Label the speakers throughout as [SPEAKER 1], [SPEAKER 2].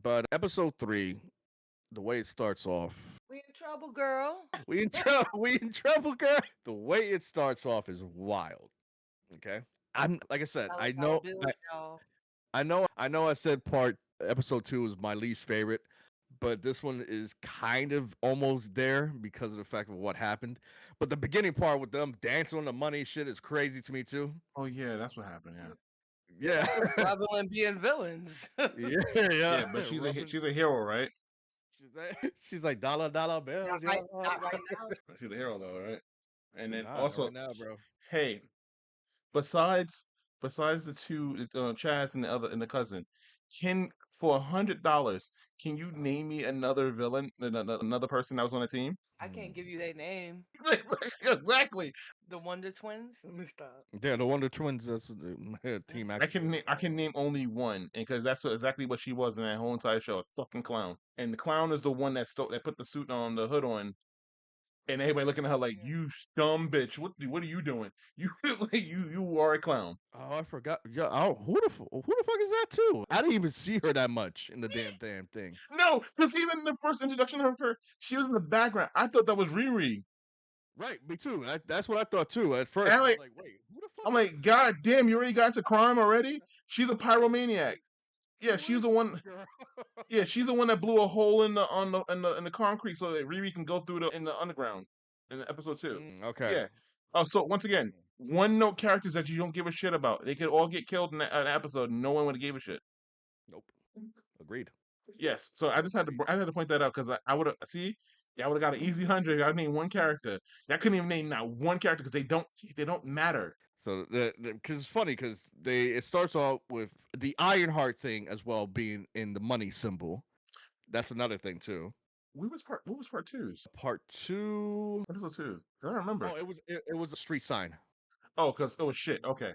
[SPEAKER 1] But episode 3, the way it starts off,
[SPEAKER 2] We in trouble, girl.
[SPEAKER 1] we in trouble. We in trouble, girl. The way it starts off is wild. Okay, I'm like I said,
[SPEAKER 2] Dollar dollar bills, y'all.
[SPEAKER 1] I know. I said episode 2 is my least favorite, but this one is kind of almost there because of the fact of what happened. But the beginning part with them dancing on the money shit is crazy to me too.
[SPEAKER 3] Oh yeah, that's what happened. Yeah.
[SPEAKER 1] Yeah,
[SPEAKER 2] Them Bravo being villains.
[SPEAKER 1] yeah, yeah.
[SPEAKER 3] Yeah, but
[SPEAKER 1] Rubbing.
[SPEAKER 3] she's a hero, right?
[SPEAKER 1] She's like dollar
[SPEAKER 2] Not
[SPEAKER 1] bills,
[SPEAKER 2] right,
[SPEAKER 1] y'all.
[SPEAKER 2] not right now.
[SPEAKER 3] She's a hero though, right? And then
[SPEAKER 1] Nah, not
[SPEAKER 3] also,
[SPEAKER 1] right now, bro.
[SPEAKER 3] hey, besides the two Chaz and the other and the cousin, can for $100, can you name me another villain, another person that was on the team?
[SPEAKER 2] I can't give you their name.
[SPEAKER 3] Exactly.
[SPEAKER 2] The Wonder Twins. Let me stop.
[SPEAKER 1] Yeah, the Wonder Twins. That's team actually.
[SPEAKER 3] I can name only one, and because that's exactly what she was in that whole entire show, a fucking clown. And the clown is the one that put the suit on, the hood on, and everybody looking at her like,
[SPEAKER 2] Yeah.
[SPEAKER 3] "You dumb bitch! What are you doing? You you are a clown."
[SPEAKER 1] Oh, I forgot. Yeah. Oh, who the fuck is that too? I didn't even see her that much in the damn thing.
[SPEAKER 3] No, because even the first introduction of her, she was in the background. I thought that was Riri.
[SPEAKER 1] Right, me too. That's what I thought too. At
[SPEAKER 3] And
[SPEAKER 1] first, I was like, wait, who the fuck
[SPEAKER 3] I'm
[SPEAKER 1] is?
[SPEAKER 3] like, God damn, you already got into crime already? She's a pyromaniac.
[SPEAKER 1] Like,
[SPEAKER 3] Yeah,
[SPEAKER 1] who
[SPEAKER 3] she's
[SPEAKER 1] is
[SPEAKER 3] the
[SPEAKER 1] this
[SPEAKER 3] one.
[SPEAKER 1] girl?
[SPEAKER 3] Yeah, she's the one that blew a hole in the concrete so that Riri can go through the in the underground in episode 2.
[SPEAKER 1] Okay.
[SPEAKER 3] Yeah. Oh, so once again, one note characters that you don't give a shit about. They could all get killed in an episode. And no one would have gave a shit.
[SPEAKER 1] Nope. Agreed.
[SPEAKER 3] Yes. So I had to point that out because I would have see. Yeah, I would have got an easy 100. I named one character. I couldn't even name not one character because they don't matter.
[SPEAKER 1] So because it's funny because it starts off with the Ironheart thing as well being in the money symbol. That's another thing too.
[SPEAKER 3] What was part two's?
[SPEAKER 1] Part two.
[SPEAKER 3] Episode 2. I don't remember.
[SPEAKER 1] Oh, it was a street sign.
[SPEAKER 3] Oh, because it was shit. Okay.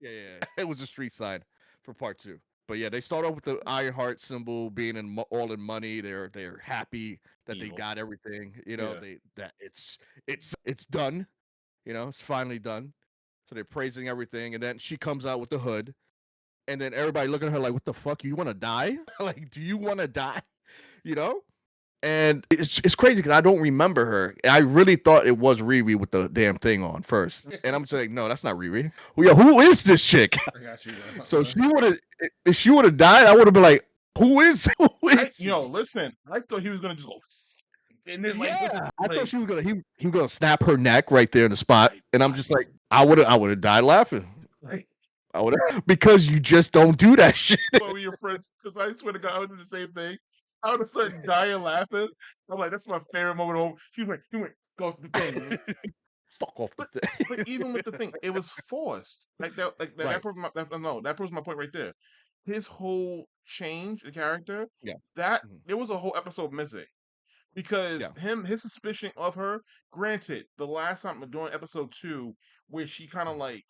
[SPEAKER 1] Yeah. It was a street sign for part 2. But yeah, they start off with the Ironheart symbol being all in money. They're happy that they
[SPEAKER 3] Evil.
[SPEAKER 1] got everything. You know,
[SPEAKER 3] Yeah.
[SPEAKER 1] that it's done. You know, it's finally done. So they're praising everything, and then she comes out with the hood, and then everybody looking at her like, "What the fuck? You want to die? Like, do you want to die?" You know? And it's crazy because I don't remember her. I really thought it was Riri with the damn thing on first, and I'm just like, no, that's not Riri. Well, yeah, who is this chick?
[SPEAKER 3] I got you.
[SPEAKER 1] So if she would have died, I would have been like, who is she?
[SPEAKER 3] Listen, I thought he was gonna just go, and then
[SPEAKER 1] Yeah, I thought
[SPEAKER 3] like,
[SPEAKER 1] she was gonna he was gonna snap her neck right there in the spot,
[SPEAKER 3] like,
[SPEAKER 1] and I'm just like, I would have died laughing.
[SPEAKER 3] like,
[SPEAKER 1] I would have because you just don't do that shit.
[SPEAKER 3] what were your friends? Because I swear to God, I would do the same thing. I would have started dying laughing. I'm like, that's my favorite moment. He went, go the thing.
[SPEAKER 1] Fuck off the
[SPEAKER 3] But
[SPEAKER 1] thing.
[SPEAKER 3] but even with the thing, it was forced.
[SPEAKER 1] Right.
[SPEAKER 3] That proves my point right there. His whole change, the character,
[SPEAKER 1] Yeah.
[SPEAKER 3] that
[SPEAKER 1] Mhm.
[SPEAKER 3] there was a whole episode missing because
[SPEAKER 1] Yeah.
[SPEAKER 3] his suspicion of her. Granted, the last time during episode 2, where she kind of like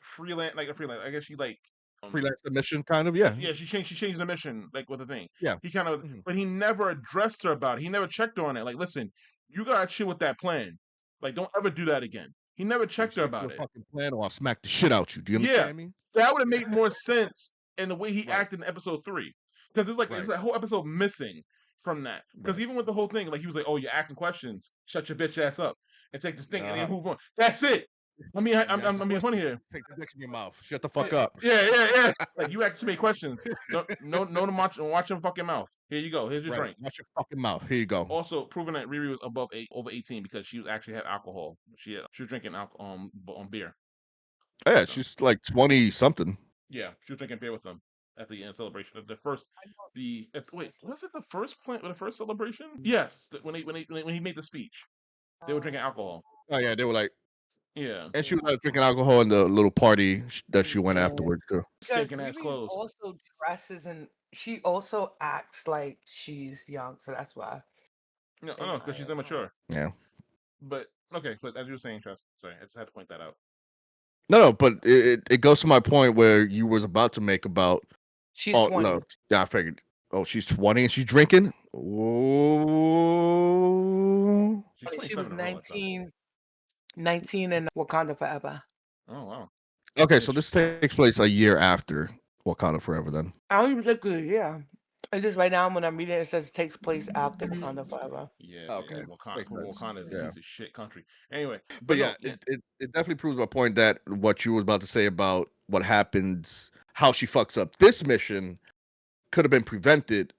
[SPEAKER 3] freelance. I guess she like um
[SPEAKER 1] Freelance mission, kind of. Yeah.
[SPEAKER 3] yeah, she changed the mission, like with the thing.
[SPEAKER 1] Yeah.
[SPEAKER 3] He kind of,
[SPEAKER 1] Mhm.
[SPEAKER 3] but he never addressed her about it. He never checked on it. Like, listen, you gotta chill with that plan. Like, don't ever do that again. He never
[SPEAKER 1] You
[SPEAKER 3] checked her
[SPEAKER 1] stick to
[SPEAKER 3] about
[SPEAKER 1] your
[SPEAKER 3] it.
[SPEAKER 1] fucking plan, or I'll smack the shit out you. Do you
[SPEAKER 3] Yeah,
[SPEAKER 1] understand me?
[SPEAKER 3] that would have made
[SPEAKER 1] Yeah.
[SPEAKER 3] more sense in the way he
[SPEAKER 1] Right.
[SPEAKER 3] acted in episode 3, because it's
[SPEAKER 1] Right.
[SPEAKER 3] that whole episode missing from that. Because
[SPEAKER 1] Right.
[SPEAKER 3] even with the whole thing, like he was like, "Oh, you're asking questions. Shut your bitch ass up and take this thing and then
[SPEAKER 1] Uh-huh.
[SPEAKER 3] move on." That's it.
[SPEAKER 1] That's the
[SPEAKER 3] I'm being funny
[SPEAKER 1] question.
[SPEAKER 3] here.
[SPEAKER 1] Take the dick in your mouth. Shut the
[SPEAKER 3] Yeah,
[SPEAKER 1] fuck up.
[SPEAKER 3] yeah. Like you ask too many questions. No, to watch your fucking mouth. Here you go. Here's your
[SPEAKER 1] Right.
[SPEAKER 3] drink.
[SPEAKER 1] Watch your fucking mouth. Here you go.
[SPEAKER 3] Also, proving that Riri was over 18 because she actually had alcohol. She was drinking beer.
[SPEAKER 1] Yeah,
[SPEAKER 3] So
[SPEAKER 1] she's like 20 something.
[SPEAKER 3] yeah, she was drinking beer with them at the end celebration. The first,
[SPEAKER 2] I know
[SPEAKER 3] wait,
[SPEAKER 2] this
[SPEAKER 3] was it the first plant, the first celebration? Yes, when he made the speech, they were
[SPEAKER 2] uh,
[SPEAKER 3] drinking alcohol.
[SPEAKER 1] Oh yeah, they were like,
[SPEAKER 3] Yeah,
[SPEAKER 1] and she was drinking alcohol in the little party that she went
[SPEAKER 2] yeah.
[SPEAKER 1] afterwards too.
[SPEAKER 2] Because
[SPEAKER 3] stinking ass
[SPEAKER 2] Riri
[SPEAKER 3] clothes.
[SPEAKER 2] also dresses and she also acts like she's young, so that's why
[SPEAKER 3] No,
[SPEAKER 2] in
[SPEAKER 3] no, because she's
[SPEAKER 2] Ironheart.
[SPEAKER 3] immature.
[SPEAKER 1] Yeah.
[SPEAKER 3] But okay, but as you were saying, Trust. Sorry, I just had to point that out.
[SPEAKER 1] No, but it goes to my point where you was about to make about.
[SPEAKER 2] She's
[SPEAKER 1] Oh
[SPEAKER 2] 20.
[SPEAKER 1] no, yeah, I figured. Oh, she's 20 and she's drinking. Oh,
[SPEAKER 3] She's
[SPEAKER 2] She was
[SPEAKER 3] 27 in real life, though.
[SPEAKER 2] 19 in Wakanda Forever.
[SPEAKER 3] Oh wow.
[SPEAKER 1] okay.
[SPEAKER 3] Yeah,
[SPEAKER 1] So this takes place a year after Wakanda Forever. Then
[SPEAKER 2] I don't even think it, yeah. And just right now when I'm reading it says it takes place after Wakanda Forever.
[SPEAKER 3] Yeah,
[SPEAKER 1] Okay,
[SPEAKER 3] Wakanda,
[SPEAKER 1] makes sense.
[SPEAKER 3] Wakanda is a
[SPEAKER 1] Yeah,
[SPEAKER 3] piece of shit country. Anyway,
[SPEAKER 1] but
[SPEAKER 3] but
[SPEAKER 1] yeah,
[SPEAKER 3] no, yeah,
[SPEAKER 1] it definitely proves my point that what you were about to say about what happens, how she fucks up this mission, could have been prevented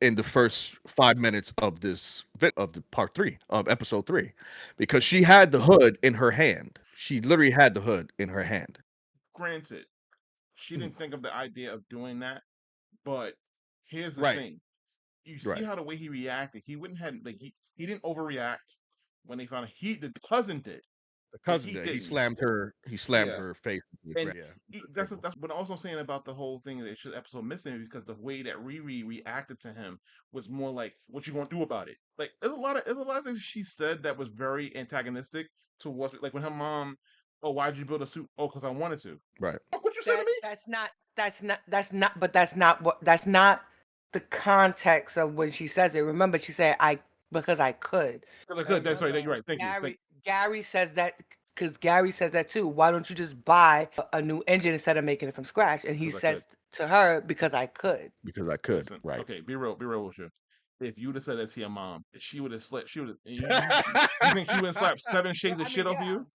[SPEAKER 1] in the first 5 minutes of of the part three of episode three, because she
[SPEAKER 3] okay.
[SPEAKER 1] had the hood in her hand. She literally had the hood in her hand.
[SPEAKER 3] Granted, she
[SPEAKER 1] Mhm.
[SPEAKER 3] didn't think of the idea of doing that, but here's the
[SPEAKER 1] Right,
[SPEAKER 3] thing: you see
[SPEAKER 1] right.
[SPEAKER 3] how the way he reacted, he wouldn't have like he didn't overreact when they found out. The cousin did,
[SPEAKER 1] The
[SPEAKER 3] but
[SPEAKER 1] cousin
[SPEAKER 3] he
[SPEAKER 1] did. He
[SPEAKER 3] didn't.
[SPEAKER 1] slammed her. He slammed
[SPEAKER 3] Yeah,
[SPEAKER 1] her face into the
[SPEAKER 3] and
[SPEAKER 1] ground. Yeah, table.
[SPEAKER 3] that's what I'm also saying about the whole thing that it's just episode missing is because the way that Riri reacted to him was more like, "What you gonna do about it?" Like there's a lot of things she said that was very antagonistic to what like when her mom, "Oh, why'd you build a suit?" "Oh, because I wanted to."
[SPEAKER 1] Right.
[SPEAKER 3] Fuck what you said to
[SPEAKER 2] That
[SPEAKER 3] me?
[SPEAKER 2] that's not the context of when she says it. Remember, she said I because I could.
[SPEAKER 3] Because I could.
[SPEAKER 2] And
[SPEAKER 3] That's right.
[SPEAKER 2] remember,
[SPEAKER 3] You're right. Thank you.
[SPEAKER 2] Gary says that because Gary says that too. Why don't you just buy a new engine instead of making it from scratch? And he
[SPEAKER 3] Because I could.
[SPEAKER 2] says to her because I could.
[SPEAKER 1] Because I could.
[SPEAKER 3] Listen,
[SPEAKER 1] Right.
[SPEAKER 3] okay, be real with you. If you'd have said that to your mom, she would have slipped. She would have. You think she would have slapped seven
[SPEAKER 2] No,
[SPEAKER 3] shades of
[SPEAKER 2] I mean
[SPEAKER 3] shit off of
[SPEAKER 2] yeah.
[SPEAKER 3] you?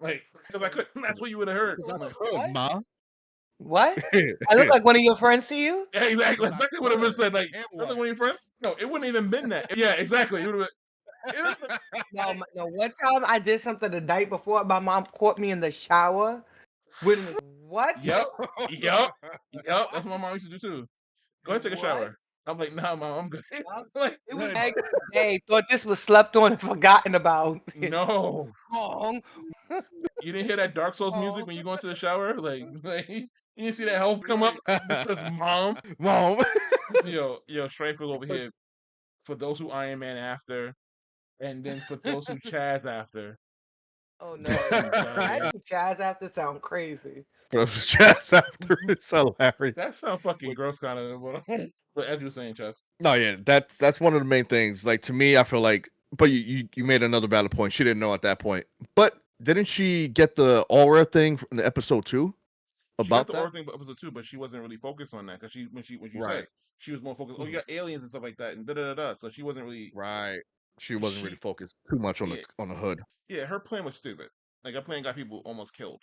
[SPEAKER 3] Like, because I
[SPEAKER 2] Listen,
[SPEAKER 3] could. That's what you would have heard.
[SPEAKER 1] Because I
[SPEAKER 3] Like,
[SPEAKER 1] could,
[SPEAKER 2] what?
[SPEAKER 1] ma.
[SPEAKER 2] What? I look like one of your friends to you?
[SPEAKER 3] yeah, exactly.
[SPEAKER 1] Because I
[SPEAKER 3] Exactly what I been
[SPEAKER 1] could.
[SPEAKER 3] said. Like,
[SPEAKER 1] And
[SPEAKER 3] that's like
[SPEAKER 1] what?
[SPEAKER 3] one of your friends. No, it wouldn't even been that. Yeah, exactly. It would have been. It would have
[SPEAKER 2] No,
[SPEAKER 3] been.
[SPEAKER 2] no. One time I did something the night before. My mom caught me in the shower with this. What?
[SPEAKER 3] Yep. Yep. Yep.
[SPEAKER 2] What?
[SPEAKER 3] That's what my mom used to do too. Go ahead, take a
[SPEAKER 2] What?
[SPEAKER 3] shower. I'm like, nah, mom, I'm good.
[SPEAKER 2] Huh?
[SPEAKER 3] Like,
[SPEAKER 2] It was
[SPEAKER 1] Right.
[SPEAKER 2] like they thought this was slept on and forgotten about.
[SPEAKER 3] no.
[SPEAKER 2] Wrong.
[SPEAKER 3] You didn't hear that Dark Souls music
[SPEAKER 2] Wrong.
[SPEAKER 3] when you go into the shower? Like you didn't see that help come up that says mom?
[SPEAKER 1] Mom.
[SPEAKER 3] Yo, Strayfield over here for those who Iron Man after, and then for those who Chaz after.
[SPEAKER 2] Oh no.
[SPEAKER 3] Fucking
[SPEAKER 2] That
[SPEAKER 3] dummy.
[SPEAKER 2] jazz after sound crazy.
[SPEAKER 1] Throw some chest after. It's hilarious.
[SPEAKER 3] That sounds fucking gross kind of but as you were saying, Chaz.
[SPEAKER 1] No, yeah, that's one of the main things. Like to me, I feel like, but you made another valid point. She didn't know at that point, but didn't she get the aura thing from the episode two
[SPEAKER 3] She got
[SPEAKER 1] about
[SPEAKER 3] the
[SPEAKER 1] that?
[SPEAKER 3] Earth thing episode 2, but she wasn't really focused on that because when she said
[SPEAKER 1] Right.
[SPEAKER 3] she was more focused, oh, you
[SPEAKER 1] Mhm.
[SPEAKER 3] got aliens and stuff like that, and da da da da. So she wasn't really
[SPEAKER 1] Right. She wasn't really
[SPEAKER 3] she
[SPEAKER 1] focused too much
[SPEAKER 3] yeah
[SPEAKER 1] on the hood.
[SPEAKER 3] yeah her plan was stupid. Like her plan got people almost killed.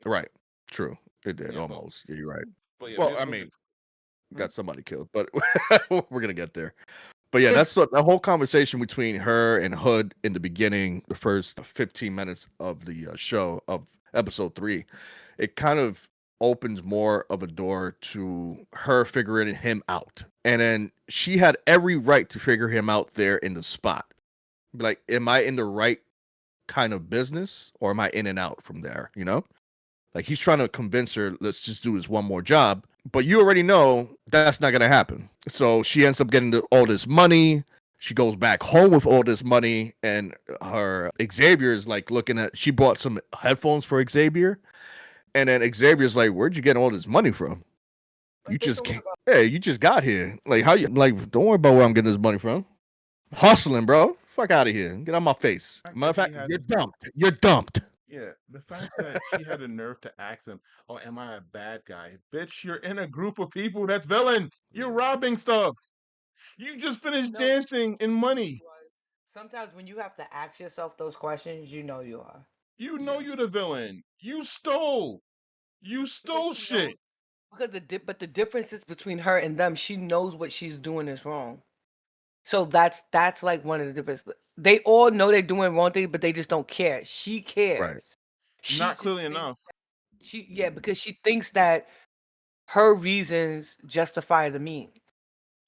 [SPEAKER 1] Right. True. It did
[SPEAKER 3] Yeah,
[SPEAKER 1] almost. Yeah, you're right.
[SPEAKER 3] but yeah,
[SPEAKER 1] Well, I
[SPEAKER 3] we'll
[SPEAKER 1] mean,
[SPEAKER 3] get. Hmm?
[SPEAKER 1] got somebody killed, but we're gonna get there. But yeah, that's what the whole conversation between her and Hood in the beginning, the first 15 minutes of the show of episode three, it kind of opens more of a door to her figuring him out. And then she had every right to figure him out there in the spot. Be like, am I in the right kind of business or am I in and out from there? You know? Like he's trying to convince her, let's just do this one more job. But you already know that's not going to happen. So she ends up getting all this money. She goes back home with all this money, and her Xavier is like looking at. She bought some headphones for Xavier, and then Xavier's like, "Where'd you get all this money from? You
[SPEAKER 2] Like they
[SPEAKER 1] just
[SPEAKER 2] don't
[SPEAKER 1] came. Hey, you just got here. Like how you like? Don't worry about where I'm getting this money from. Hustling, bro. Fuck out of here. Get out my face.
[SPEAKER 3] The fact
[SPEAKER 1] Matter
[SPEAKER 3] that
[SPEAKER 1] of
[SPEAKER 3] she
[SPEAKER 1] fact,
[SPEAKER 3] had
[SPEAKER 1] you're dumped. You're dumped.
[SPEAKER 3] yeah, the fact that she had the nerve to ask him, "Oh, am I a bad guy?" Bitch, you're in a group of people that's villains. You're
[SPEAKER 1] Yeah.
[SPEAKER 3] robbing stuff. You just finished
[SPEAKER 2] No,
[SPEAKER 3] dancing in money.
[SPEAKER 2] sometimes when you have to ask yourself those questions, you know you are.
[SPEAKER 3] You know
[SPEAKER 1] Yeah.
[SPEAKER 3] you're the villain. You stole. You
[SPEAKER 2] Because
[SPEAKER 3] stole
[SPEAKER 2] she knows
[SPEAKER 3] shit.
[SPEAKER 2] because but the difference is between her and them, she knows what she's doing is wrong. So that's like one of the difference. They all know they're doing wrong things, but they just don't care. She
[SPEAKER 1] Right.
[SPEAKER 2] cares. She
[SPEAKER 3] Not
[SPEAKER 2] just
[SPEAKER 3] clearly
[SPEAKER 2] thinks
[SPEAKER 3] enough.
[SPEAKER 2] because she thinks that her reasons justify the means.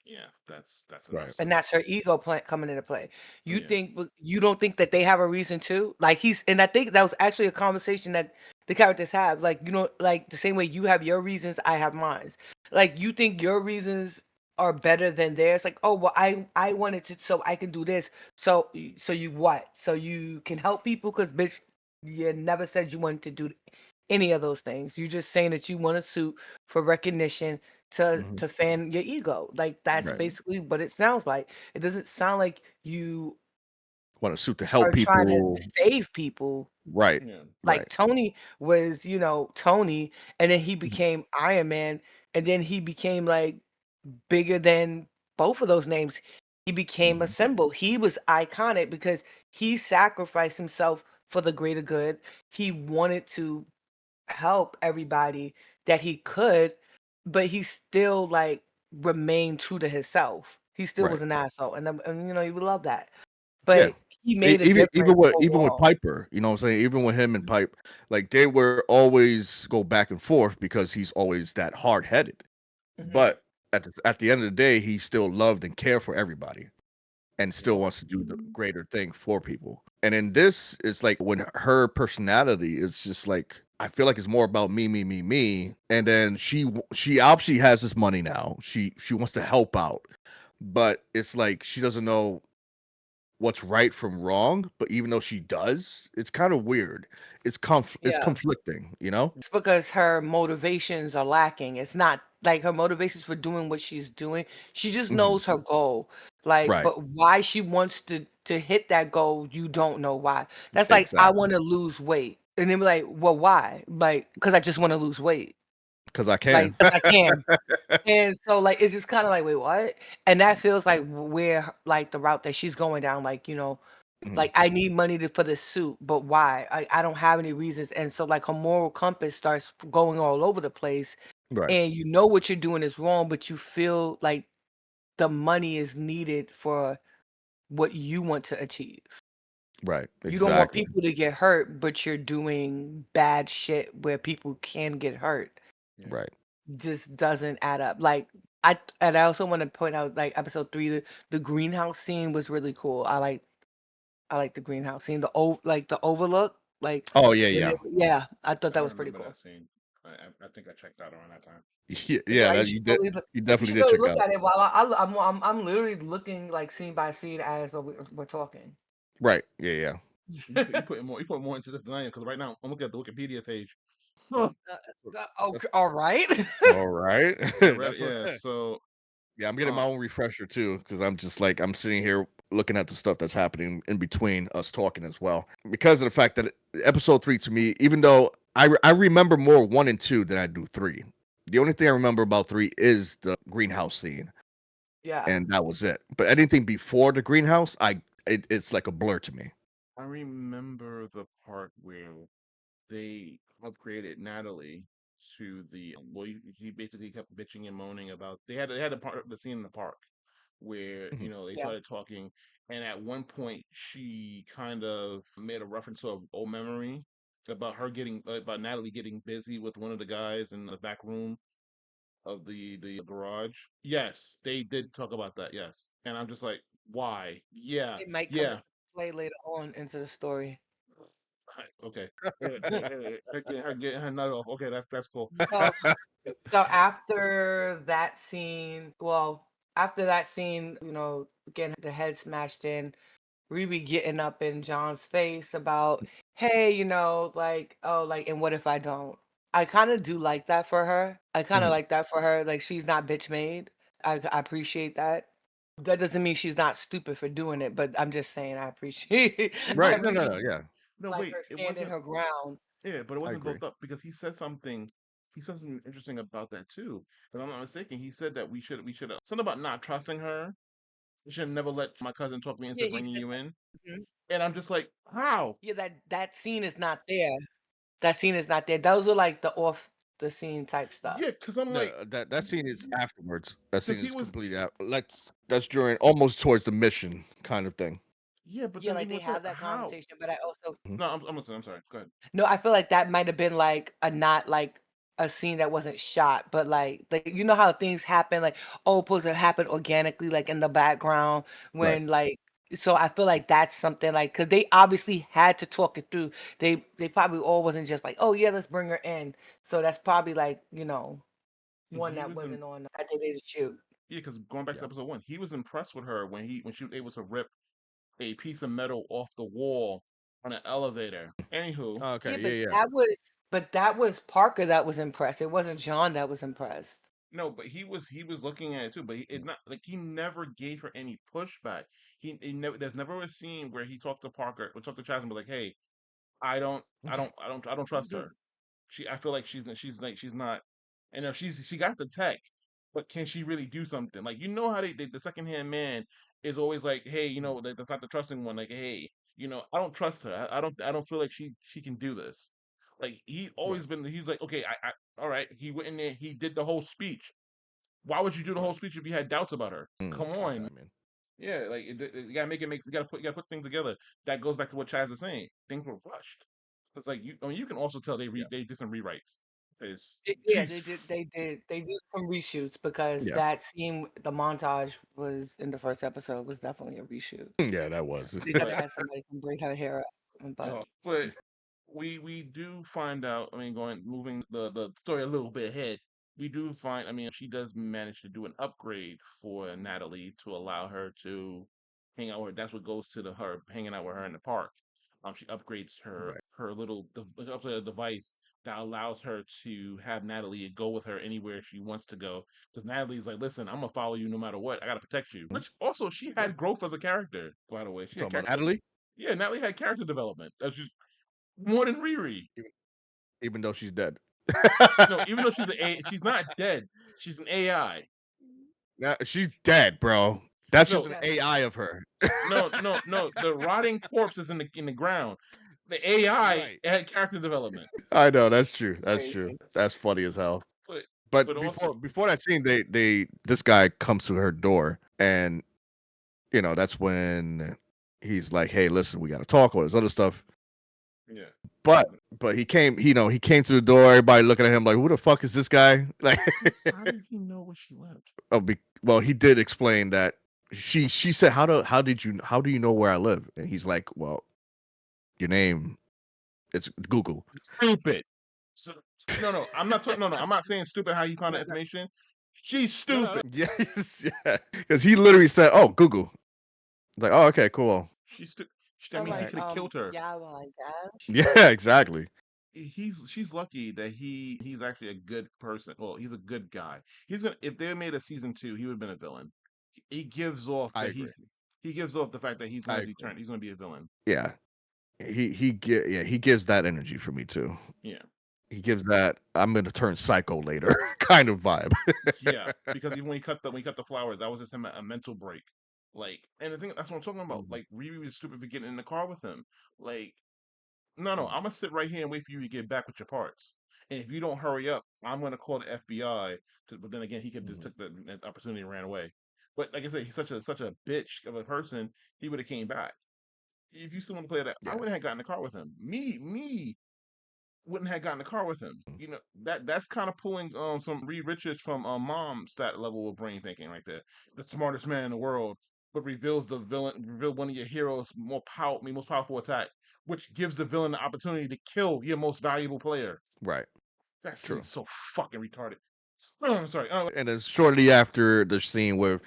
[SPEAKER 3] Yeah, that's
[SPEAKER 1] Right.
[SPEAKER 3] enough.
[SPEAKER 2] And that's her ego coming into play. You
[SPEAKER 3] Yeah.
[SPEAKER 2] think you don't think that they have a reason to? Like and I think that was actually a conversation that the characters have. Like, you know, like the same way you have your reasons, I have mine. Like you think your reasons are better than theirs. Like, oh well, I wanted to so I can do this. So you what? So you can help people because bitch, you never said you wanted to do any of those things. You just saying that you want a suit for recognition
[SPEAKER 1] Mhm.
[SPEAKER 2] to fan your ego. Like that's
[SPEAKER 1] Right.
[SPEAKER 2] basically what it sounds like. It doesn't sound like you
[SPEAKER 1] Want a suit to help
[SPEAKER 2] are trying to
[SPEAKER 1] people.
[SPEAKER 2] save people.
[SPEAKER 1] Right.
[SPEAKER 3] Yeah.
[SPEAKER 2] Like
[SPEAKER 1] Right.
[SPEAKER 2] Tony was, Tony, and then he
[SPEAKER 1] Mhm.
[SPEAKER 2] became Iron Man, and then he became like bigger than both of those names. He became a
[SPEAKER 1] Mhm.
[SPEAKER 2] symbol. He was iconic because he sacrificed himself for the greater good. He wanted to help everybody that he could, but he still like remained true to himself. He still
[SPEAKER 1] Right.
[SPEAKER 2] was an asshole, and you know you would love that.
[SPEAKER 1] Yeah.
[SPEAKER 2] But he made a
[SPEAKER 1] Even
[SPEAKER 2] difference
[SPEAKER 1] with
[SPEAKER 2] overall.
[SPEAKER 1] Piper, you know what I'm saying? Even with him and Pipe, like they were always go back and forth because he's always that hard headed.
[SPEAKER 2] Hmm.
[SPEAKER 3] Right.
[SPEAKER 1] But at the end of the day, he still loved and cared for everybody and
[SPEAKER 3] Yeah.
[SPEAKER 1] still wants to do the greater thing for people. And in this, it's like when her personality is just like I feel like it's more about me, me, me, me. And then she obviously has this money now. She wants to help out, but it's like she doesn't know what's right from wrong. But even though she does, it's kind of weird. It's
[SPEAKER 2] Yeah.
[SPEAKER 1] conflicting, you know?
[SPEAKER 2] It's because her motivations are lacking. It's not like her motivations for doing what she's doing. She just
[SPEAKER 1] Mhm.
[SPEAKER 2] knows her goal. Like,
[SPEAKER 1] Right.
[SPEAKER 2] but why she wants to hit that goal, you don't know why. That's like I
[SPEAKER 1] Exactly.
[SPEAKER 2] want to lose weight. And then be like, well, why? Like, because I just want to lose weight.
[SPEAKER 1] Because I
[SPEAKER 2] Like,
[SPEAKER 1] can.
[SPEAKER 2] because I can. And so like it's just kind of like, wait, what? And that feels like where like the route that she's going down, like, you know,
[SPEAKER 1] Mhm.
[SPEAKER 2] like I need money for this suit, but why? I don't have any reasons. And so like her moral compass starts going all over the place,
[SPEAKER 1] Right.
[SPEAKER 2] and you know what you're doing is wrong, but you feel like the money is needed for what you want to achieve.
[SPEAKER 1] Right.
[SPEAKER 2] You don't want
[SPEAKER 1] Exactly.
[SPEAKER 2] people to get hurt, but you're doing bad shit where people can get hurt.
[SPEAKER 3] Yeah.
[SPEAKER 1] Right.
[SPEAKER 2] Just doesn't add up. Like I also want to point out like episode 3, the greenhouse scene was really cool. I like the greenhouse scene, like the overlook, like
[SPEAKER 1] Oh yeah,
[SPEAKER 2] when
[SPEAKER 1] yeah.
[SPEAKER 2] yeah, I thought
[SPEAKER 3] I
[SPEAKER 2] that was pretty
[SPEAKER 3] remember
[SPEAKER 2] cool.
[SPEAKER 3] that scene. I think I checked out around that time.
[SPEAKER 1] Yeah, yeah,
[SPEAKER 2] Yeah,
[SPEAKER 1] that you
[SPEAKER 2] you
[SPEAKER 1] definitely
[SPEAKER 2] should
[SPEAKER 1] did
[SPEAKER 2] really
[SPEAKER 1] check
[SPEAKER 2] look
[SPEAKER 1] out.
[SPEAKER 2] at it while I'm literally looking like scene by scene as we're talking.
[SPEAKER 1] Right. Yeah, yeah.
[SPEAKER 3] You put more into this than I am because right now I'm looking at the Wikipedia page.
[SPEAKER 2] Uh,
[SPEAKER 1] That's
[SPEAKER 2] all right.
[SPEAKER 1] all right.
[SPEAKER 3] Yeah, right.
[SPEAKER 1] That's what
[SPEAKER 3] Yeah. So,
[SPEAKER 1] yeah, I'm getting my
[SPEAKER 3] uh,
[SPEAKER 1] own refresher too because I'm just like I'm sitting here looking at the stuff that's happening in between us talking as well. Because of the fact that episode 3 to me, even though I remember more 1 and 2 than I do 3. The only thing I remember about 3 is the greenhouse scene,
[SPEAKER 2] Yeah,
[SPEAKER 1] and that was it. But anything before the greenhouse, it's like a blur to me.
[SPEAKER 3] I remember the part where they upgraded Natalie to the well, he basically kept bitching and moaning about they had a part the scene in the park where
[SPEAKER 1] Mhm.
[SPEAKER 3] they
[SPEAKER 2] yeah.
[SPEAKER 3] started talking, and at one point she kind of made a reference to an old memory about her getting about Natalie getting busy with one of the guys in the back room of the garage. Yes, they did talk about that. Yes, and I'm just like, why? Yeah,
[SPEAKER 2] It might come
[SPEAKER 3] yeah.
[SPEAKER 2] into play later on into the story.
[SPEAKER 3] Okay. Getting her nut off. Okay, that's cool.
[SPEAKER 2] So so after that scene, well, after that scene, you know, getting the head smashed in, Ruby getting up in John's face about, hey, you know, like, oh, like, and what if I don't? I kind of do like that for her. I kind of
[SPEAKER 1] Mhm.
[SPEAKER 2] like that for her. Like, she's not bitch made. I appreciate that. That doesn't mean she's not stupid for doing it, but I'm just saying I appreciate I
[SPEAKER 1] Right. No, no,
[SPEAKER 2] appreciate
[SPEAKER 1] no. Yeah,
[SPEAKER 3] No,
[SPEAKER 2] like
[SPEAKER 3] wait,
[SPEAKER 2] her
[SPEAKER 3] it
[SPEAKER 2] standing
[SPEAKER 3] wasn't.
[SPEAKER 2] her ground.
[SPEAKER 3] Yeah, but it
[SPEAKER 1] I
[SPEAKER 3] wasn't
[SPEAKER 1] agree.
[SPEAKER 3] built up because he said something. He said something interesting about that too. If I'm not mistaken, he said that we should something about not trusting her. We should never let my cousin talk me into
[SPEAKER 2] Yeah, he
[SPEAKER 3] bringing
[SPEAKER 2] said
[SPEAKER 3] you in.
[SPEAKER 2] that. Mhm.
[SPEAKER 3] And I'm just like, how?
[SPEAKER 2] Yeah, that scene is not there. That scene is not there. Those are like the off the scene type stuff.
[SPEAKER 3] Yeah, because I'm like,
[SPEAKER 1] No, that scene is afterwards. That scene
[SPEAKER 3] because he
[SPEAKER 1] is
[SPEAKER 3] was,
[SPEAKER 1] completely out. That's during almost towards the mission kind of thing.
[SPEAKER 3] yeah, but
[SPEAKER 2] Yeah,
[SPEAKER 3] then
[SPEAKER 2] like
[SPEAKER 3] even
[SPEAKER 2] they
[SPEAKER 3] with that,
[SPEAKER 2] have that
[SPEAKER 3] how?
[SPEAKER 2] conversation, but I also
[SPEAKER 1] Mhm.
[SPEAKER 3] No, I'm listening. I'm sorry. Go ahead.
[SPEAKER 2] no, I feel like that might have been like a not like a scene that wasn't shot, but like you know how things happen, like oh, supposed to happen organically, like in the background
[SPEAKER 1] Right.
[SPEAKER 2] when like so I feel like that's something like because they obviously had to talk it through. They probably all wasn't just like oh yeah, let's bring her in. So that's probably like you know one
[SPEAKER 3] He
[SPEAKER 2] that
[SPEAKER 3] was in,
[SPEAKER 2] wasn't on that they didn't shoot.
[SPEAKER 3] yeah, because going back to
[SPEAKER 1] Yeah.
[SPEAKER 3] episode 1, he was impressed with her when she was able to rip a piece of metal off the wall on an elevator. Anywho,
[SPEAKER 2] Yeah,
[SPEAKER 1] Okay. Yeah. Yeah.
[SPEAKER 2] but that was Parker that was impressed. It wasn't John that was impressed.
[SPEAKER 3] no, but he was looking at it too, but it not like he never gave her any pushback. He never there's never a scene where he talked to Parker or talked to Chaz and be like, "Hey, I don't trust her. I feel like she's like she's not. And she got the tech. but can she really do something? Like, you know how the secondhand man is always like, hey, that's not the trusting one. Like, hey, I don't trust her. I don't feel like she can do this. Like,
[SPEAKER 1] Right.
[SPEAKER 3] he's like, okay, all right. He went in there, he did the whole speech. Why would you do the whole
[SPEAKER 1] Right.
[SPEAKER 3] speech if you had doubts about her? Come
[SPEAKER 1] Okay,
[SPEAKER 3] on.
[SPEAKER 1] man.
[SPEAKER 3] Yeah, like you gotta make it make you gotta put things together. That goes back to what Chaz was saying. Things were rushed. It's like you can also tell
[SPEAKER 1] Yeah.
[SPEAKER 3] they did some rewrites. Because
[SPEAKER 2] Yeah,
[SPEAKER 3] she's
[SPEAKER 2] they did some reshoots because
[SPEAKER 1] Yeah.
[SPEAKER 2] that scene, the montage was in the first episode was definitely a reshoot.
[SPEAKER 1] Yeah, that
[SPEAKER 3] yeah,
[SPEAKER 1] was.
[SPEAKER 2] They could
[SPEAKER 3] but
[SPEAKER 2] have had somebody come braid her hair up, but
[SPEAKER 3] but we do find out. I mean, going moving the story a little bit ahead, we do find. I mean, she does manage to do an upgrade for Natalie to allow her to hang out with her. That's what goes to her hanging out with her in the park. She upgrades her
[SPEAKER 1] Right.
[SPEAKER 3] her little upgrade a device that allows her to have Natalie go with her anywhere she wants to go. Because Natalie's like, listen, I'm gonna follow you no matter what. I gotta protect you.
[SPEAKER 1] Mhm.
[SPEAKER 3] Which also she
[SPEAKER 1] Yeah.
[SPEAKER 3] had growth as a character. By the way, she had
[SPEAKER 1] Talking about
[SPEAKER 3] character.
[SPEAKER 1] Natalie,
[SPEAKER 3] Yeah, Natalie had character development. That's just more than Riri.
[SPEAKER 1] even, even though she's dead.
[SPEAKER 3] No, even though she's not dead. She's an AI.
[SPEAKER 1] Now, she's dead, bro. That's just
[SPEAKER 3] No,
[SPEAKER 1] an
[SPEAKER 2] yes,
[SPEAKER 1] AI of her.
[SPEAKER 3] no. The rotting corpse is in the ground. The AI
[SPEAKER 1] Right.
[SPEAKER 3] had character development.
[SPEAKER 1] I know, that's true. That's true.
[SPEAKER 2] crazy.
[SPEAKER 1] That's funny as hell.
[SPEAKER 3] But
[SPEAKER 1] But
[SPEAKER 3] but also
[SPEAKER 1] before that scene, they this guy comes to her door, and that's when he's like, "Hey, listen, we got to talk," all this other stuff.
[SPEAKER 3] yeah.
[SPEAKER 1] But he came, he came to the door. Everybody looking at him like, "Who the fuck is this guy?" Like,
[SPEAKER 3] How did he know where she lived?
[SPEAKER 1] well, he did explain that she said, how do you know where I live? And he's like, "Well, your name, it's Google."
[SPEAKER 3] Stupid. So, no. I'm not talking. No. I'm not saying stupid. How you found that information? She's
[SPEAKER 1] No, no, no.
[SPEAKER 3] stupid.
[SPEAKER 1] Yes, yeah. Because he literally said, "Oh, Google." Like, oh, okay, cool.
[SPEAKER 3] She's stupid. That
[SPEAKER 2] I'm
[SPEAKER 3] means he
[SPEAKER 2] like,
[SPEAKER 3] could have killed her.
[SPEAKER 2] yeah, well, I guess.
[SPEAKER 1] Yeah, exactly.
[SPEAKER 3] She's lucky that he's actually a good person. Well, he's a good guy. He's gonna if they made a season 2, he would have been a villain. He gives off
[SPEAKER 1] I
[SPEAKER 3] that
[SPEAKER 1] agree.
[SPEAKER 3] he gives off the fact that
[SPEAKER 1] I agree.
[SPEAKER 3] he's going to be a villain.
[SPEAKER 1] Yeah, he gives that energy for me too.
[SPEAKER 3] Yeah.
[SPEAKER 1] He gives that I'm gonna turn psycho later kind of vibe.
[SPEAKER 3] Yeah, because even when he cut the flowers, that was just him a mental break. Like, and the thing that's what I'm talking about.
[SPEAKER 1] Mhm,
[SPEAKER 3] Like, Riri was stupid for getting in the car with him. Like, no,
[SPEAKER 1] mhm,
[SPEAKER 3] I'm gonna sit right here and wait for you to get back with your parts. And if you don't hurry up, I'm gonna call the FBI. But then again, he could just
[SPEAKER 1] mhm.
[SPEAKER 3] took the opportunity and ran away. But like I said, he's such a bitch of a person. He would have came back. If you still want to play that, I
[SPEAKER 1] Yeah.
[SPEAKER 3] wouldn't have gotten in the car with him. Me wouldn't have gotten in the car with him. That's kind of pulling some Reed Richards from Mom stat level of brain thinking right there. The smartest man in the world, but reveal one of your heroes' most powerful attack, which gives the villain the opportunity to kill your most valuable player.
[SPEAKER 1] Right.
[SPEAKER 3] That seems
[SPEAKER 1] True.
[SPEAKER 3] so fucking retarded. I'm sorry.
[SPEAKER 1] And then shortly after the scene with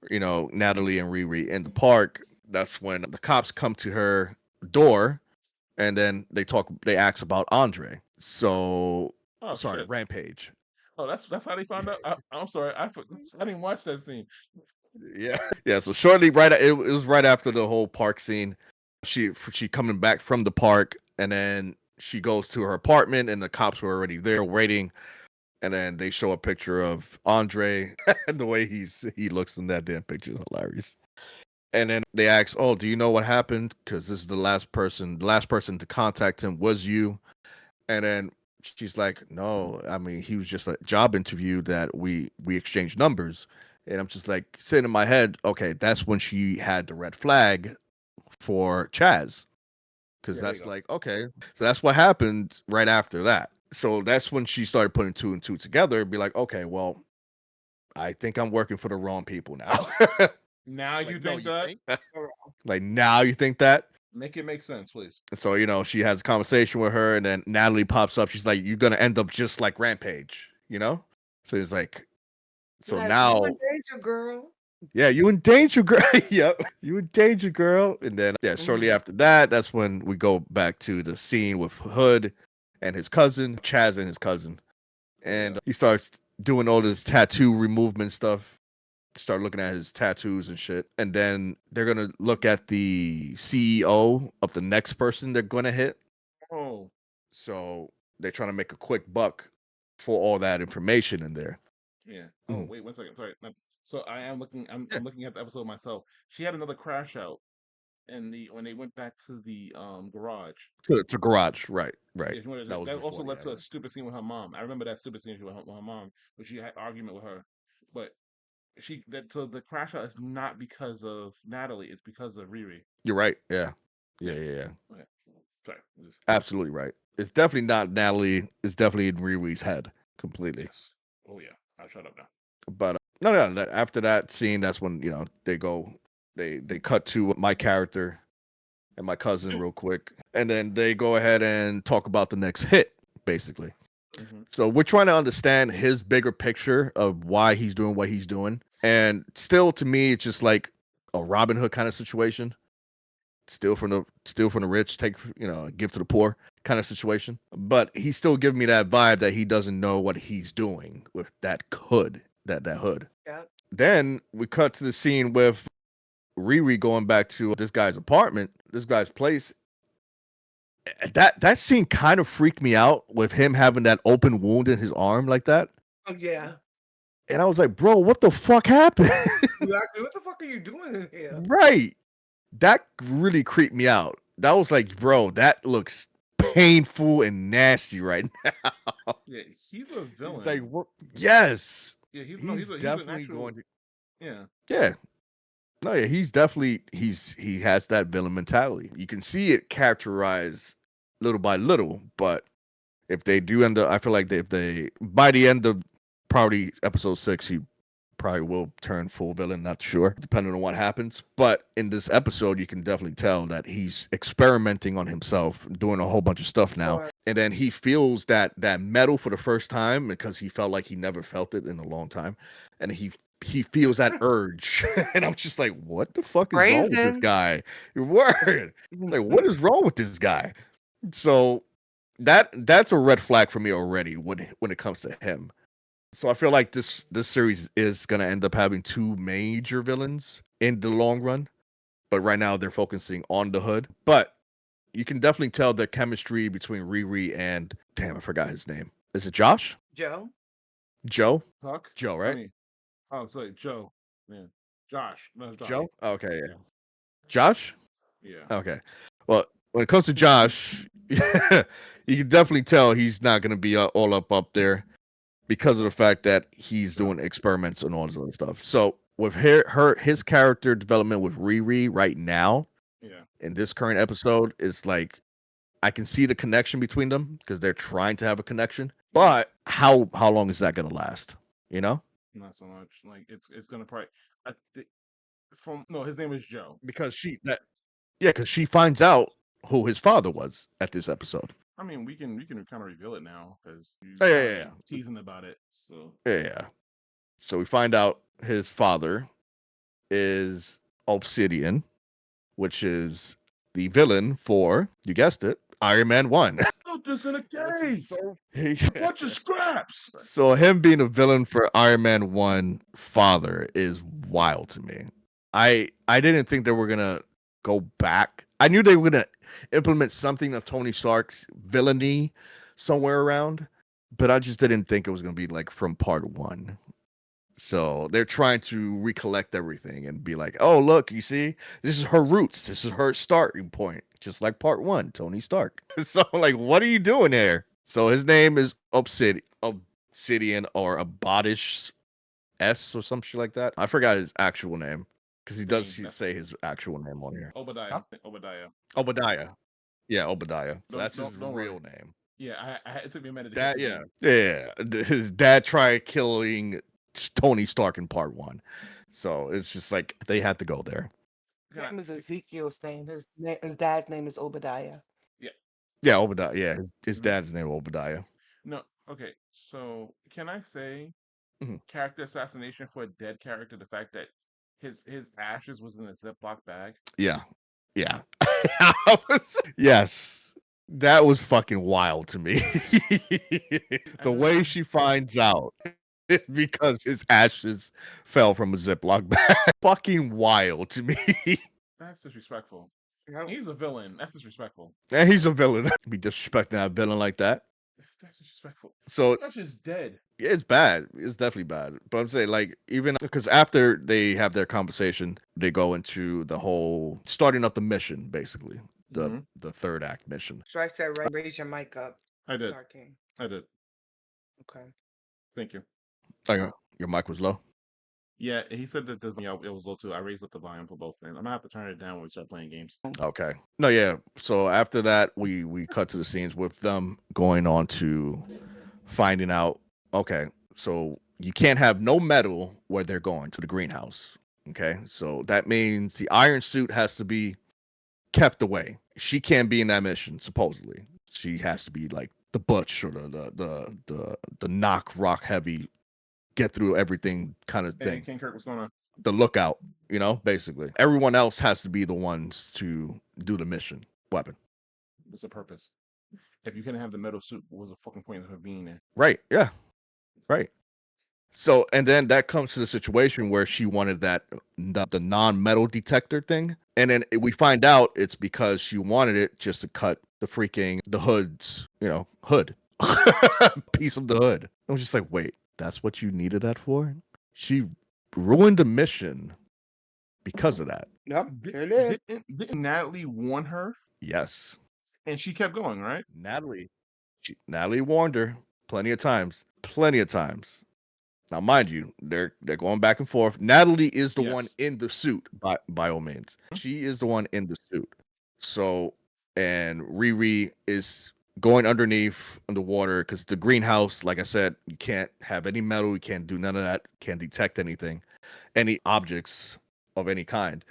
[SPEAKER 1] Natalie and Riri in the park, that's when the cops come to her door, and then they ask about Andre. So
[SPEAKER 3] Oh
[SPEAKER 1] sorry,
[SPEAKER 3] shit.
[SPEAKER 1] Rampage.
[SPEAKER 3] Oh, that's how they found out. I'm sorry. I didn't watch that scene.
[SPEAKER 1] Yeah, yeah. So shortly, it was right after the whole park scene. She coming back from the park, and then she goes to her apartment, and the cops were already there waiting. And then they show a picture of Andre, and the way he looks in that damn picture is hilarious. And then they ask, "Oh, do you know what happened? Because this is the last person. The last person to contact him was you." And then she's like, "No, I mean, he was just a job interview that we exchanged numbers." And I'm just like sitting in my head, okay, that's when she had the red flag for Chaz, because
[SPEAKER 3] Yeah, there you
[SPEAKER 1] that's
[SPEAKER 3] go.
[SPEAKER 1] like, okay, so that's what happened right after that. So that's when she started putting two and two together and be like, okay, well, I think I'm working for the wrong people now.
[SPEAKER 3] Now you
[SPEAKER 1] Like, no,
[SPEAKER 3] think
[SPEAKER 1] you
[SPEAKER 3] that?
[SPEAKER 1] think? Like, now you think that?
[SPEAKER 3] Make it make sense, please.
[SPEAKER 1] And so, she has a conversation with her, and then Natalie pops up. She's like, you're going to end up just like Rampage, you know? So he's like, so
[SPEAKER 2] Like, you in
[SPEAKER 1] now,
[SPEAKER 2] danger, girl.
[SPEAKER 1] yeah, you in danger, girl. Yep, you in danger, girl. And then, yeah, shortly
[SPEAKER 3] Mhm.
[SPEAKER 1] after that, that's when we go back to the scene with Hood and his cousin, Chaz and his cousin.
[SPEAKER 3] Yeah.
[SPEAKER 1] And he starts doing all this tattoo removement stuff. Start looking at his tattoos and shit. And then they're gonna look at the CEO of the next person they're gonna hit.
[SPEAKER 3] Oh,
[SPEAKER 1] So they're trying to make a quick buck for all that information in there.
[SPEAKER 3] Yeah. Oh,
[SPEAKER 1] Mhm.
[SPEAKER 3] wait 1 second. Sorry. No. So I am looking. I'm
[SPEAKER 1] Yeah,
[SPEAKER 3] I'm looking at the episode myself. She had another crash out, and when they went back to the garage.
[SPEAKER 1] to garage, right, right.
[SPEAKER 3] Yeah, she wanted
[SPEAKER 1] That was
[SPEAKER 3] that also
[SPEAKER 1] before,
[SPEAKER 3] led
[SPEAKER 1] yeah,
[SPEAKER 3] to a
[SPEAKER 1] yeah.
[SPEAKER 3] stupid scene with her mom. I remember that stupid scene with her mom, where she had argument with her. But so the crash out is not because of Natalie. It's because of Riri.
[SPEAKER 1] You're right. Yeah, yeah,
[SPEAKER 3] Yeah.
[SPEAKER 1] yeah, yeah.
[SPEAKER 3] Okay. Sorry.
[SPEAKER 1] Absolutely right. It's definitely not Natalie. It's definitely in Riri's head completely.
[SPEAKER 3] Yes. Oh yeah. I'll shut up now.
[SPEAKER 1] But no. After that scene, that's when they go. They cut to my character and my cousin real quick, and then they go ahead and talk about the next hit, basically.
[SPEAKER 3] Hmm.
[SPEAKER 1] So we're trying to understand his bigger picture of why he's doing what he's doing, and still, to me, it's just like a Robin Hood kind of situation. Steal from the rich, take give to the poor kind of situation. But he's still giving me that vibe that he doesn't know what he's doing with that hood.
[SPEAKER 2] Yeah.
[SPEAKER 1] Then we cut to the scene with Riri going back to this guy's apartment, this guy's place. That scene kind of freaked me out with him having that open wound in his arm like that.
[SPEAKER 2] Oh yeah.
[SPEAKER 1] And I was like, bro, what the fuck happened?
[SPEAKER 2] Exactly. What the fuck are you doing in here?
[SPEAKER 1] Right. That really creeped me out. That was like, bro, that looks painful and nasty right now.
[SPEAKER 3] Yeah, he's a
[SPEAKER 1] It's like,
[SPEAKER 3] villain.
[SPEAKER 1] what? Yes.
[SPEAKER 3] Yeah,
[SPEAKER 1] He's
[SPEAKER 3] he's an
[SPEAKER 1] definitely
[SPEAKER 3] actual.
[SPEAKER 1] going to.
[SPEAKER 3] Yeah.
[SPEAKER 1] Yeah. No, yeah, he's definitely he has that villain mentality. You can see it characterized little by little, but if they do end up, I feel like if they by the end of probably episode 6, he probably will turn full villain. Not sure, depending on what happens. But in this episode, you can definitely tell that he's experimenting on himself, doing a whole bunch of stuff now,
[SPEAKER 2] Or
[SPEAKER 1] and then he feels that metal for the first time because he felt like he never felt it in a long time, and he feels that urge, and I'm just like, what the fuck is wrong with this
[SPEAKER 2] brazen.
[SPEAKER 1] guy? Word, like, what is wrong with this guy? So that's a red flag for me already when it comes to him. So I feel like this series is gonna end up having two major villains in the long run, but right now they're focusing on the hood. But you can definitely tell the chemistry between Riri and damn, I forgot his name. Is it Josh?
[SPEAKER 2] Joe.
[SPEAKER 1] Joe?
[SPEAKER 3] Huck.
[SPEAKER 1] Joe,
[SPEAKER 3] I
[SPEAKER 1] right?
[SPEAKER 3] mean, oh, sorry, Joe. Yeah. Josh. No, it's Josh.
[SPEAKER 1] Joe? Okay, yeah.
[SPEAKER 3] Yeah.
[SPEAKER 1] Josh?
[SPEAKER 3] Yeah.
[SPEAKER 1] Okay. Well, when it comes to Josh, you can definitely tell he's not gonna be all up there because of the fact that he's
[SPEAKER 3] No.
[SPEAKER 1] doing experiments and all this other stuff. So with his character development with Riri right now
[SPEAKER 3] Yeah.
[SPEAKER 1] in this current episode is like I can see the connection between them because they're trying to have a connection. But how long is that gonna last? You know?
[SPEAKER 3] Not so much. Like it's gonna probably. I think from no, his name is Joe.
[SPEAKER 1] Because because she finds out who his father was at this episode.
[SPEAKER 3] I mean, we can kind of reveal it now because you
[SPEAKER 1] Oh,
[SPEAKER 3] kind of
[SPEAKER 1] yeah.
[SPEAKER 3] been teasing about it. So
[SPEAKER 1] Yeah. So we find out his father is Obsidian, which is the villain for, you guessed it, Iron Man 1.
[SPEAKER 3] put this in a
[SPEAKER 1] Which is
[SPEAKER 3] cage.
[SPEAKER 1] so
[SPEAKER 3] A bunch of scraps.
[SPEAKER 1] so him being a villain for Iron Man 1 father is wild to me. I didn't think they were gonna go back. I knew they were gonna implement something of Tony Stark's villainy somewhere around, but I just didn't think it was gonna be like from part 1. So they're trying to recollect everything and be like, oh, look, you see, this is her roots. This is her starting point, just like part 1, Tony Stark. So, like, what are you doing there? So his name is Obsidian or Abadish S or some shit like that. I forgot his actual name because he does
[SPEAKER 3] Same.
[SPEAKER 1] say his actual name on here.
[SPEAKER 3] Obadiah.
[SPEAKER 1] Huh?
[SPEAKER 3] Obadiah.
[SPEAKER 1] Obadiah. Yeah, Obadiah. So that's his
[SPEAKER 3] Don't worry.
[SPEAKER 1] real name.
[SPEAKER 3] Yeah, it took me a minute to
[SPEAKER 1] Dad,
[SPEAKER 3] catch
[SPEAKER 1] yeah,
[SPEAKER 3] it.
[SPEAKER 1] yeah. His dad tried killing Tony Stark in part 1, so it's just like they had to go there.
[SPEAKER 2] His name is Ezekiel's name. His dad's name is Obadiah.
[SPEAKER 3] Yeah.
[SPEAKER 1] Yeah, Obadiah. Yeah, his
[SPEAKER 3] Mhm.
[SPEAKER 1] dad's name Obadiah.
[SPEAKER 3] No. Okay. So can I say
[SPEAKER 1] Mhm.
[SPEAKER 3] character assassination for a dead character? The fact that his ashes was in a Ziploc bag.
[SPEAKER 1] Yeah, yeah. Yes, that was fucking wild to me. The way she finds out is because his ashes fell from a Ziploc bag. Fucking wild to me.
[SPEAKER 3] That's disrespectful.
[SPEAKER 2] Yep.
[SPEAKER 3] He's a villain. That's disrespectful.
[SPEAKER 1] And he's a villain. Be disrespecting that villain like that.
[SPEAKER 3] That's disrespectful.
[SPEAKER 1] So
[SPEAKER 3] That's just dead.
[SPEAKER 1] yeah, it's bad. It's definitely bad. But I'm saying, like, even because after they have their conversation, they go into the whole starting up the mission, basically the
[SPEAKER 3] hmm
[SPEAKER 1] the third act mission.
[SPEAKER 2] So I said, right, raise your mic up,
[SPEAKER 3] I did.
[SPEAKER 2] Dark King.
[SPEAKER 3] I did.
[SPEAKER 2] Okay.
[SPEAKER 3] Thank you.
[SPEAKER 1] Your mic was low.
[SPEAKER 3] Yeah, he said that it was low too. I raised up the volume for both things. I'm gonna have to turn it down when we start playing games.
[SPEAKER 1] Okay. No, yeah. So after that, we cut to the scenes with them going on to finding out. Okay, so you can't have no metal where they're going to the greenhouse. Okay, so that means the iron suit has to be kept away. She can't be in that mission. Supposedly, she has to be like the butch or the knock rock heavy, get through everything kind of
[SPEAKER 3] Hey,
[SPEAKER 1] thing.
[SPEAKER 3] King Kirk, what's going on?
[SPEAKER 1] The lookout, basically. Everyone else has to be the ones to do the mission. Weapon.
[SPEAKER 3] What's the purpose? If you couldn't have the metal suit, what was the fucking point of her being there?
[SPEAKER 1] Right. Yeah. Right. So, and then that comes to the situation where she wanted the non-metal detector thing, and then we find out it's because she wanted it just to cut the hood's, hood, piece of the hood. I was just like, wait, that's what you needed that for? She ruined the mission because of that.
[SPEAKER 2] Yep, sure did.
[SPEAKER 3] Didn't Natalie warn her?
[SPEAKER 1] Yes,
[SPEAKER 3] And she kept going, right?
[SPEAKER 1] Natalie warned her plenty of times. Plenty of times. Now, mind you, they're going back and forth. Natalie is the one
[SPEAKER 3] Yes.
[SPEAKER 1] in the suit, by all means. She is the one in the suit. So, and Riri is going underwater because the greenhouse, like I said, you can't have any metal, you can't do none of that, can't detect anything, any objects of any kind.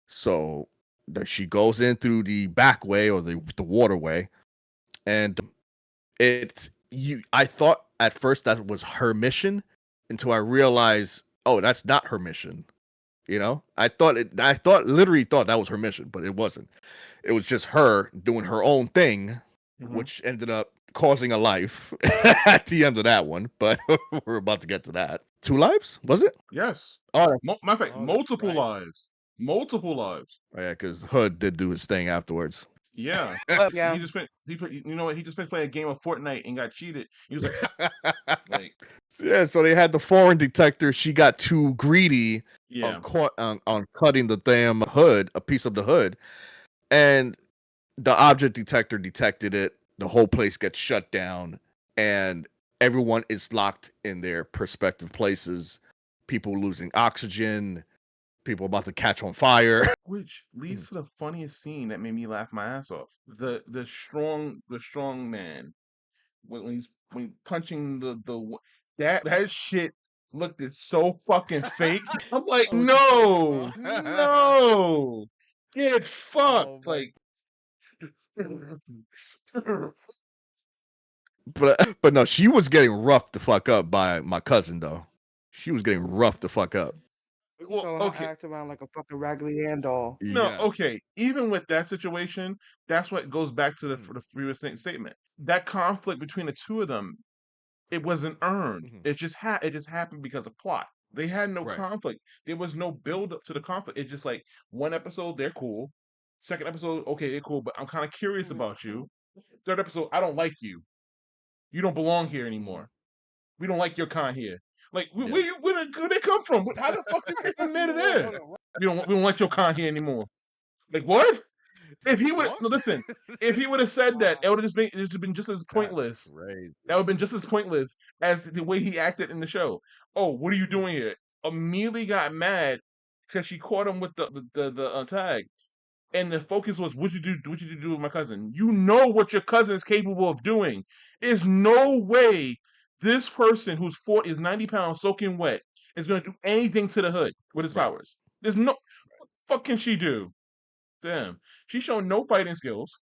[SPEAKER 1] So that she goes in through the back way or the waterway, and I thought at first that was her mission until I realized, oh, that's not her mission. Literally thought that was her mission, but it wasn't. It was just her doing her own thing, which ended up causing a life at the end of that one. But we're about to get to that. 2 lives, was it?
[SPEAKER 3] Yes.
[SPEAKER 1] Oh,
[SPEAKER 3] Matter of fact,
[SPEAKER 1] that's
[SPEAKER 3] multiple
[SPEAKER 1] right.
[SPEAKER 3] lives. Multiple lives.
[SPEAKER 1] Oh, yeah, because Hood did do his thing afterwards.
[SPEAKER 3] Yeah.
[SPEAKER 2] Yeah.
[SPEAKER 3] He just you know what? He just finished playing a game of Fortnite and got cheated. He was like, ha! Like,
[SPEAKER 1] Yeah, so they had the foreign detector. She got too greedy
[SPEAKER 3] yeah.
[SPEAKER 1] on cutting the damn hood, a piece of the hood, and the object detector detected it. The whole place gets shut down, and everyone is locked in their perspective places. People losing oxygen, people about to catch on fire.
[SPEAKER 3] Which leads to the funniest scene that made me laugh my ass off. The strong man when he's punching that shit looked so fucking fake. I'm like,
[SPEAKER 1] Oh, what you
[SPEAKER 3] no,
[SPEAKER 1] talking about?
[SPEAKER 3] no, get
[SPEAKER 1] Oh
[SPEAKER 3] fucked.
[SPEAKER 1] my!
[SPEAKER 3] Like,
[SPEAKER 1] But no, she was getting roughed the fuck up by my cousin though. She was getting roughed the fuck up.
[SPEAKER 3] well,
[SPEAKER 2] So I
[SPEAKER 3] okay,
[SPEAKER 2] act around like a fucking Raggedy Ann doll.
[SPEAKER 3] no,
[SPEAKER 1] Yes.
[SPEAKER 3] okay. Even with that situation, that's what goes back to the previous statement. That conflict between the two of them, it wasn't earned.
[SPEAKER 1] Mhm.
[SPEAKER 3] It just happened because of plot. They had no
[SPEAKER 1] Right.
[SPEAKER 3] conflict. There was no build up to the conflict. It's just like one episode, they're cool. Second episode, okay, they're cool, but I'm kind of curious about you. Third episode, I don't like you. You don't belong here anymore. We don't like your kind here. Like,
[SPEAKER 1] Yeah.
[SPEAKER 3] where they come from? How the fuck you get them there to there? We don't like your kind here anymore. Like what? If he would
[SPEAKER 1] What?
[SPEAKER 3] no, listen, if he would have said that, it would have been just as
[SPEAKER 1] That's
[SPEAKER 3] pointless.
[SPEAKER 1] crazy.
[SPEAKER 3] That would have been just as pointless as the way he acted in the show. Oh, what are you doing here? Immediately got mad because she caught him with the tag, and the focus was what you do. What you do with my cousin? You know what your cousin is capable of doing. There's no way this person who's 90 pounds soaking wet is going to do anything to the hood with his
[SPEAKER 1] Right.
[SPEAKER 3] powers. There's no what the fuck can she do? Damn, she's showing no fighting skills.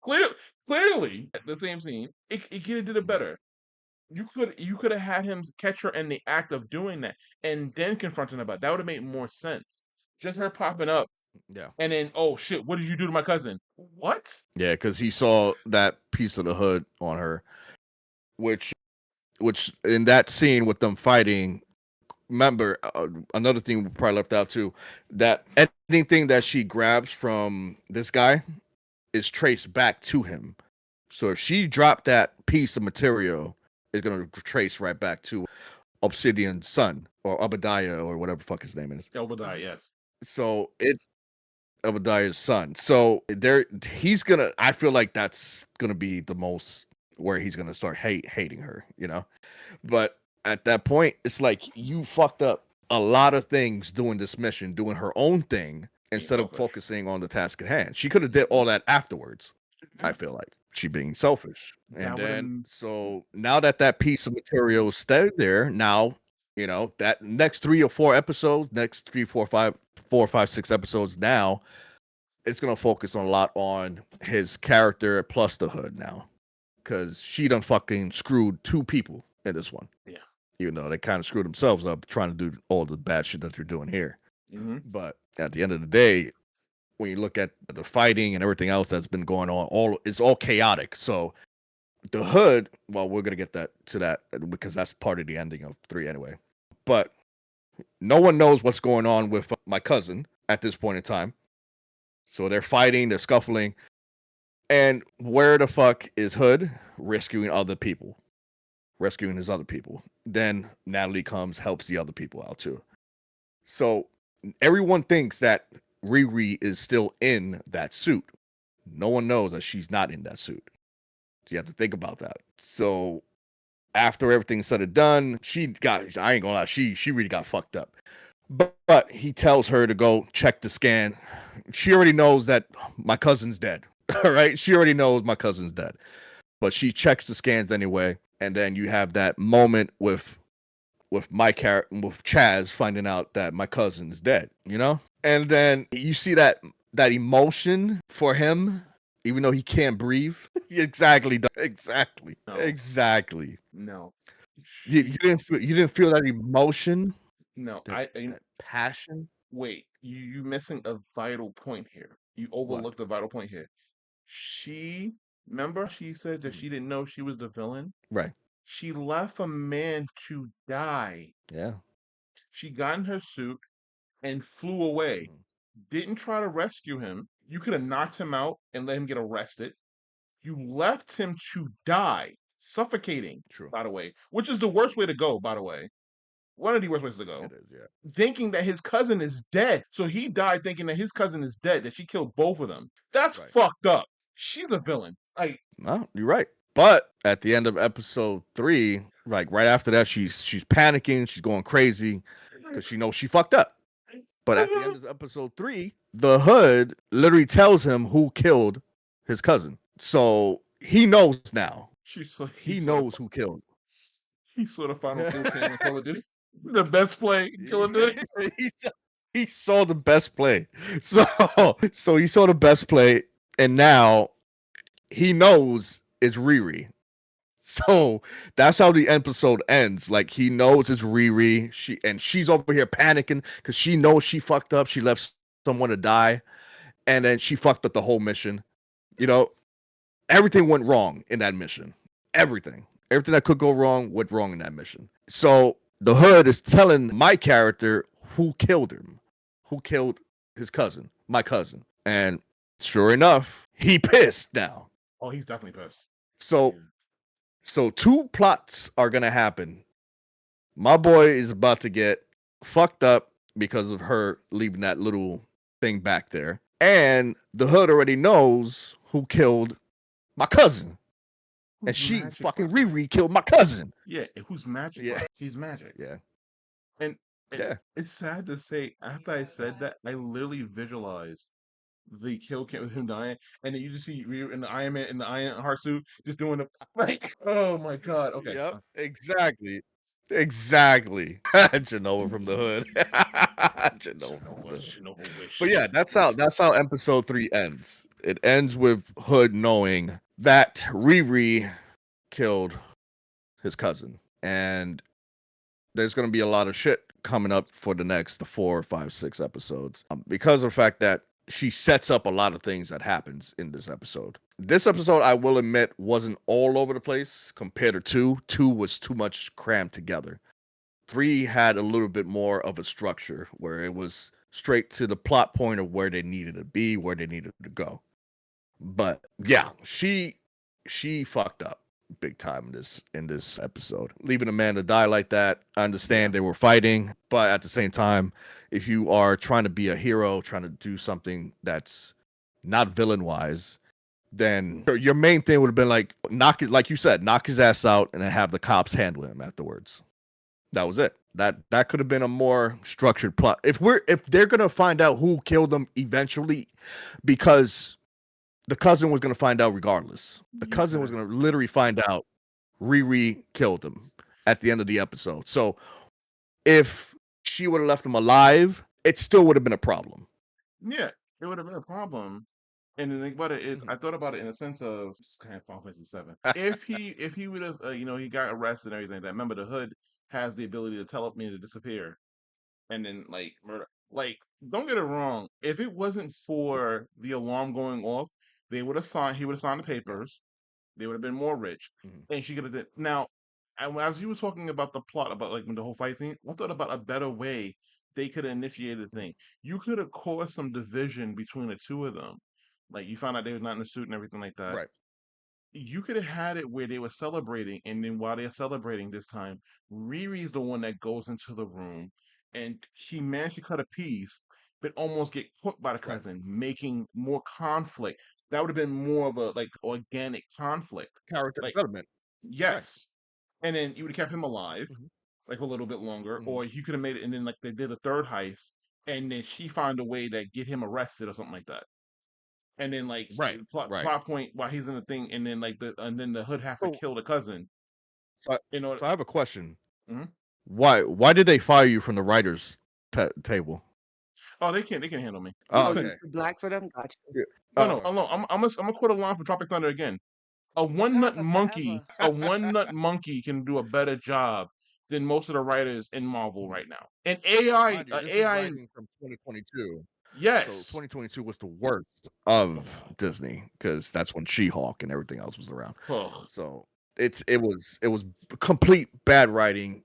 [SPEAKER 3] Clear, clearly, the same scene, it could have did it
[SPEAKER 1] Right.
[SPEAKER 3] better. You could have had him catch her in the act of doing that and then confronting her about it. That would have made more sense. Just her popping up
[SPEAKER 1] Yeah.
[SPEAKER 3] and then, oh shit, what did you do to my cousin? What?
[SPEAKER 1] Yeah, because he saw that piece of the hood on her, which in that scene with them fighting. Remember, another thing we probably left out too, that anything that she grabs from this guy is traced back to him. So if she dropped that piece of material is gonna trace right back to Obsidian's son or Obadiah or whatever the fuck his name is.
[SPEAKER 3] Obadiah, yes.
[SPEAKER 1] So it Obadiah's son. So there he's gonna I feel like that's gonna be the most where he's gonna start hating her, you know. But at that point, it's like you fucked up a lot of things doing this mission, doing her own thing
[SPEAKER 3] Being
[SPEAKER 1] instead of
[SPEAKER 3] selfish.
[SPEAKER 1] focusing on the task at hand. She could have did all that afterwards. I feel like she being selfish. And
[SPEAKER 3] That would've-
[SPEAKER 1] then so now that piece of material stayed there, now you know that next 3 or 4 episodes, next 4, 5, 6 episodes, now it's gonna focus on a lot on his character plus the hood now, because she done fucking screwed 2 people in this one.
[SPEAKER 3] Yeah.
[SPEAKER 1] Even though they kind of screwed themselves up trying to do all the bad shit that they're doing here.
[SPEAKER 3] Mm-hmm.
[SPEAKER 1] But at the end of the day, when you look at the fighting and everything else that's been going on, it's all chaotic. So the hood, well, we're gonna get to that because that's part of the ending of 3 anyway. But no one knows what's going on with my cousin at this point in time. So they're fighting, they're scuffling, and where the fuck is Hood rescuing his other people? Then Natalie comes, helps the other people out too. So everyone thinks that Riri is still in that suit. No one knows that she's not in that suit. So you have to think about that. So after everything's said and done, I ain't gonna lie, she really got fucked up. But he tells her to go check the scan. She already knows that my cousin's dead. All right. She already knows my cousin's dead. But she checks the scans anyway. And then you have that moment with my character, with Chaz finding out that my cousin is dead, you know? And then you see that emotion for him, even though he can't breathe. Exactly.
[SPEAKER 3] No.
[SPEAKER 1] Exactly.
[SPEAKER 3] No.
[SPEAKER 1] You didn't feel that emotion,
[SPEAKER 3] No.
[SPEAKER 1] that passion.
[SPEAKER 3] Wait. You missing a vital point here. You overlooked a vital point here. Remember she said that she didn't know she was the villain?
[SPEAKER 1] Right.
[SPEAKER 3] She left a man to die.
[SPEAKER 1] Yeah.
[SPEAKER 3] She got in her suit and flew away. Didn't try to rescue him. You could have knocked him out and let him get arrested. You left him to die, suffocating,
[SPEAKER 1] True.
[SPEAKER 3] by the way, which is the worst way to go, by the way. One of the worst ways to go.
[SPEAKER 1] It is, yeah.
[SPEAKER 3] Thinking that his cousin is dead. So he died thinking that his cousin is dead, that she killed both of them. That's
[SPEAKER 1] Right.
[SPEAKER 3] fucked up. She's a villain.
[SPEAKER 1] No, you're right. But at the end of episode 3, like right after that, she's panicking, she's going crazy because she knows she fucked up. But at the end of episode 3, the hood literally tells him who killed his cousin. So he knows now. He knows who killed.
[SPEAKER 3] He saw the final kill cam in Call of Duty. The best play in Call of Duty.
[SPEAKER 1] He saw the best play. So he saw the best play, and now he knows it's Riri. So that's how the episode ends. Like he knows it's Riri. She's over here panicking because she knows she fucked up. She left someone to die, and then she fucked up the whole mission. You know, everything went wrong in that mission. Everything that could go wrong went wrong in that mission. So the hood is telling my character who killed him, who killed his cousin, my cousin, and sure enough, he pissed now.
[SPEAKER 3] Oh, he's definitely pissed.
[SPEAKER 1] So 2 plots are gonna happen. My boy is about to get fucked up because of her leaving that little thing back there. And the hood already knows who killed my cousin. And she fucking Riri killed my cousin.
[SPEAKER 3] Yeah, who's magic?
[SPEAKER 1] Yeah.
[SPEAKER 3] He's magic.
[SPEAKER 1] Yeah.
[SPEAKER 3] And
[SPEAKER 1] Yeah.
[SPEAKER 3] it's sad to say, after I said that, I literally visualized the kill cam with him dying, and then you just see Riri in the Iron Man in the Ironheart suit just doing the like, oh my god. Okay.
[SPEAKER 1] Yep. Exactly. Genova from the hood. Genova from the hood. But yeah, that's how episode 3 ends. It ends with Hood knowing that Riri killed his cousin, and there's going to be a lot of shit coming up for the next 4, 5, 6 episodes because of the fact that she sets up a lot of things that happens in this episode. This episode, I will admit, wasn't all over the place compared to 2. 2 was too much crammed together. 3 had a little bit more of a structure where it was straight to the plot point of where they needed to be, where they needed to go. But yeah, she fucked up big time in this episode. Leaving a man to die like that, I understand
[SPEAKER 3] Yeah.
[SPEAKER 1] they were fighting, but at the same time, if you are trying to be a hero, trying to do something that's not villain wise, then your main thing would have been like like you said, knock his ass out and then have the cops handle him afterwards. That was it. That could have been a more structured plot. If they're gonna find out who killed him eventually, because the cousin was gonna find out regardless. The
[SPEAKER 3] You
[SPEAKER 1] cousin was
[SPEAKER 3] coulda-
[SPEAKER 1] gonna literally find out Riri killed him at the end of the episode. So if she would have left him alive, it still would have been a problem.
[SPEAKER 3] Yeah, it would have been a problem. And the thing about it is,
[SPEAKER 1] Mhm.
[SPEAKER 3] I thought about it in a sense of just kind of Final Fantasy Seven. If he would have, he got arrested and everything. That remember the hood has the ability to teleport me to disappear and then like murder. Like, don't get it wrong. If it wasn't for the alarm going off, they would have signed. He would have signed the papers. They would have been more rich,
[SPEAKER 1] Mhm.
[SPEAKER 3] and she could have did. Now, and as you were talking about the plot, about like when the whole fight scene, I thought about a better way they could have initiated the thing. You could have caused some division between the two of them. Like you found out they was not in the suit and everything like that.
[SPEAKER 1] Right.
[SPEAKER 3] You could have had it where they were celebrating, and then while they're celebrating this time, Riri's the one that goes into the room, and he managed to cut a piece, but almost get cooked by the
[SPEAKER 1] Right.
[SPEAKER 3] cousin, making more conflict. That would have been more of a like organic conflict.
[SPEAKER 1] Character
[SPEAKER 3] Like,
[SPEAKER 1] development. Right.
[SPEAKER 3] yes. And then you would have kept him alive,
[SPEAKER 1] Mhm.
[SPEAKER 3] like a little bit longer,
[SPEAKER 1] Mhm.
[SPEAKER 3] or you could have made it, and then like they did a third heist, and then she found a way to get him arrested or something like that. And then like
[SPEAKER 1] Right. Right.
[SPEAKER 3] plot point while he's in the thing, and then like the hood has to
[SPEAKER 1] So,
[SPEAKER 3] kill the cousin
[SPEAKER 1] so, I,
[SPEAKER 3] in order.
[SPEAKER 1] so I have a question.
[SPEAKER 3] Mhm.
[SPEAKER 1] Why did they fire you from the writers table?
[SPEAKER 3] Oh, they can't handle me.
[SPEAKER 1] Oh,
[SPEAKER 2] Oh,
[SPEAKER 3] Listen,
[SPEAKER 2] you
[SPEAKER 1] okay.
[SPEAKER 2] too black for them? Gotcha.
[SPEAKER 1] Yeah.
[SPEAKER 3] no,
[SPEAKER 1] Oh,
[SPEAKER 3] no. I'm gonna quote a line from Tropic Thunder again. A one nut
[SPEAKER 2] Wakanda
[SPEAKER 3] monkey,
[SPEAKER 2] forever.
[SPEAKER 3] a one nut monkey can do a better job than most of the writers in Marvel
[SPEAKER 1] mhm.
[SPEAKER 3] right now. And AI,
[SPEAKER 1] Mind you, this is
[SPEAKER 3] AI,
[SPEAKER 1] writing from 2022. So
[SPEAKER 3] yes.
[SPEAKER 1] 2022 was the worst of Disney because that's when She-Hulk and everything else was around.
[SPEAKER 3] Ugh.
[SPEAKER 1] So it was complete bad writing,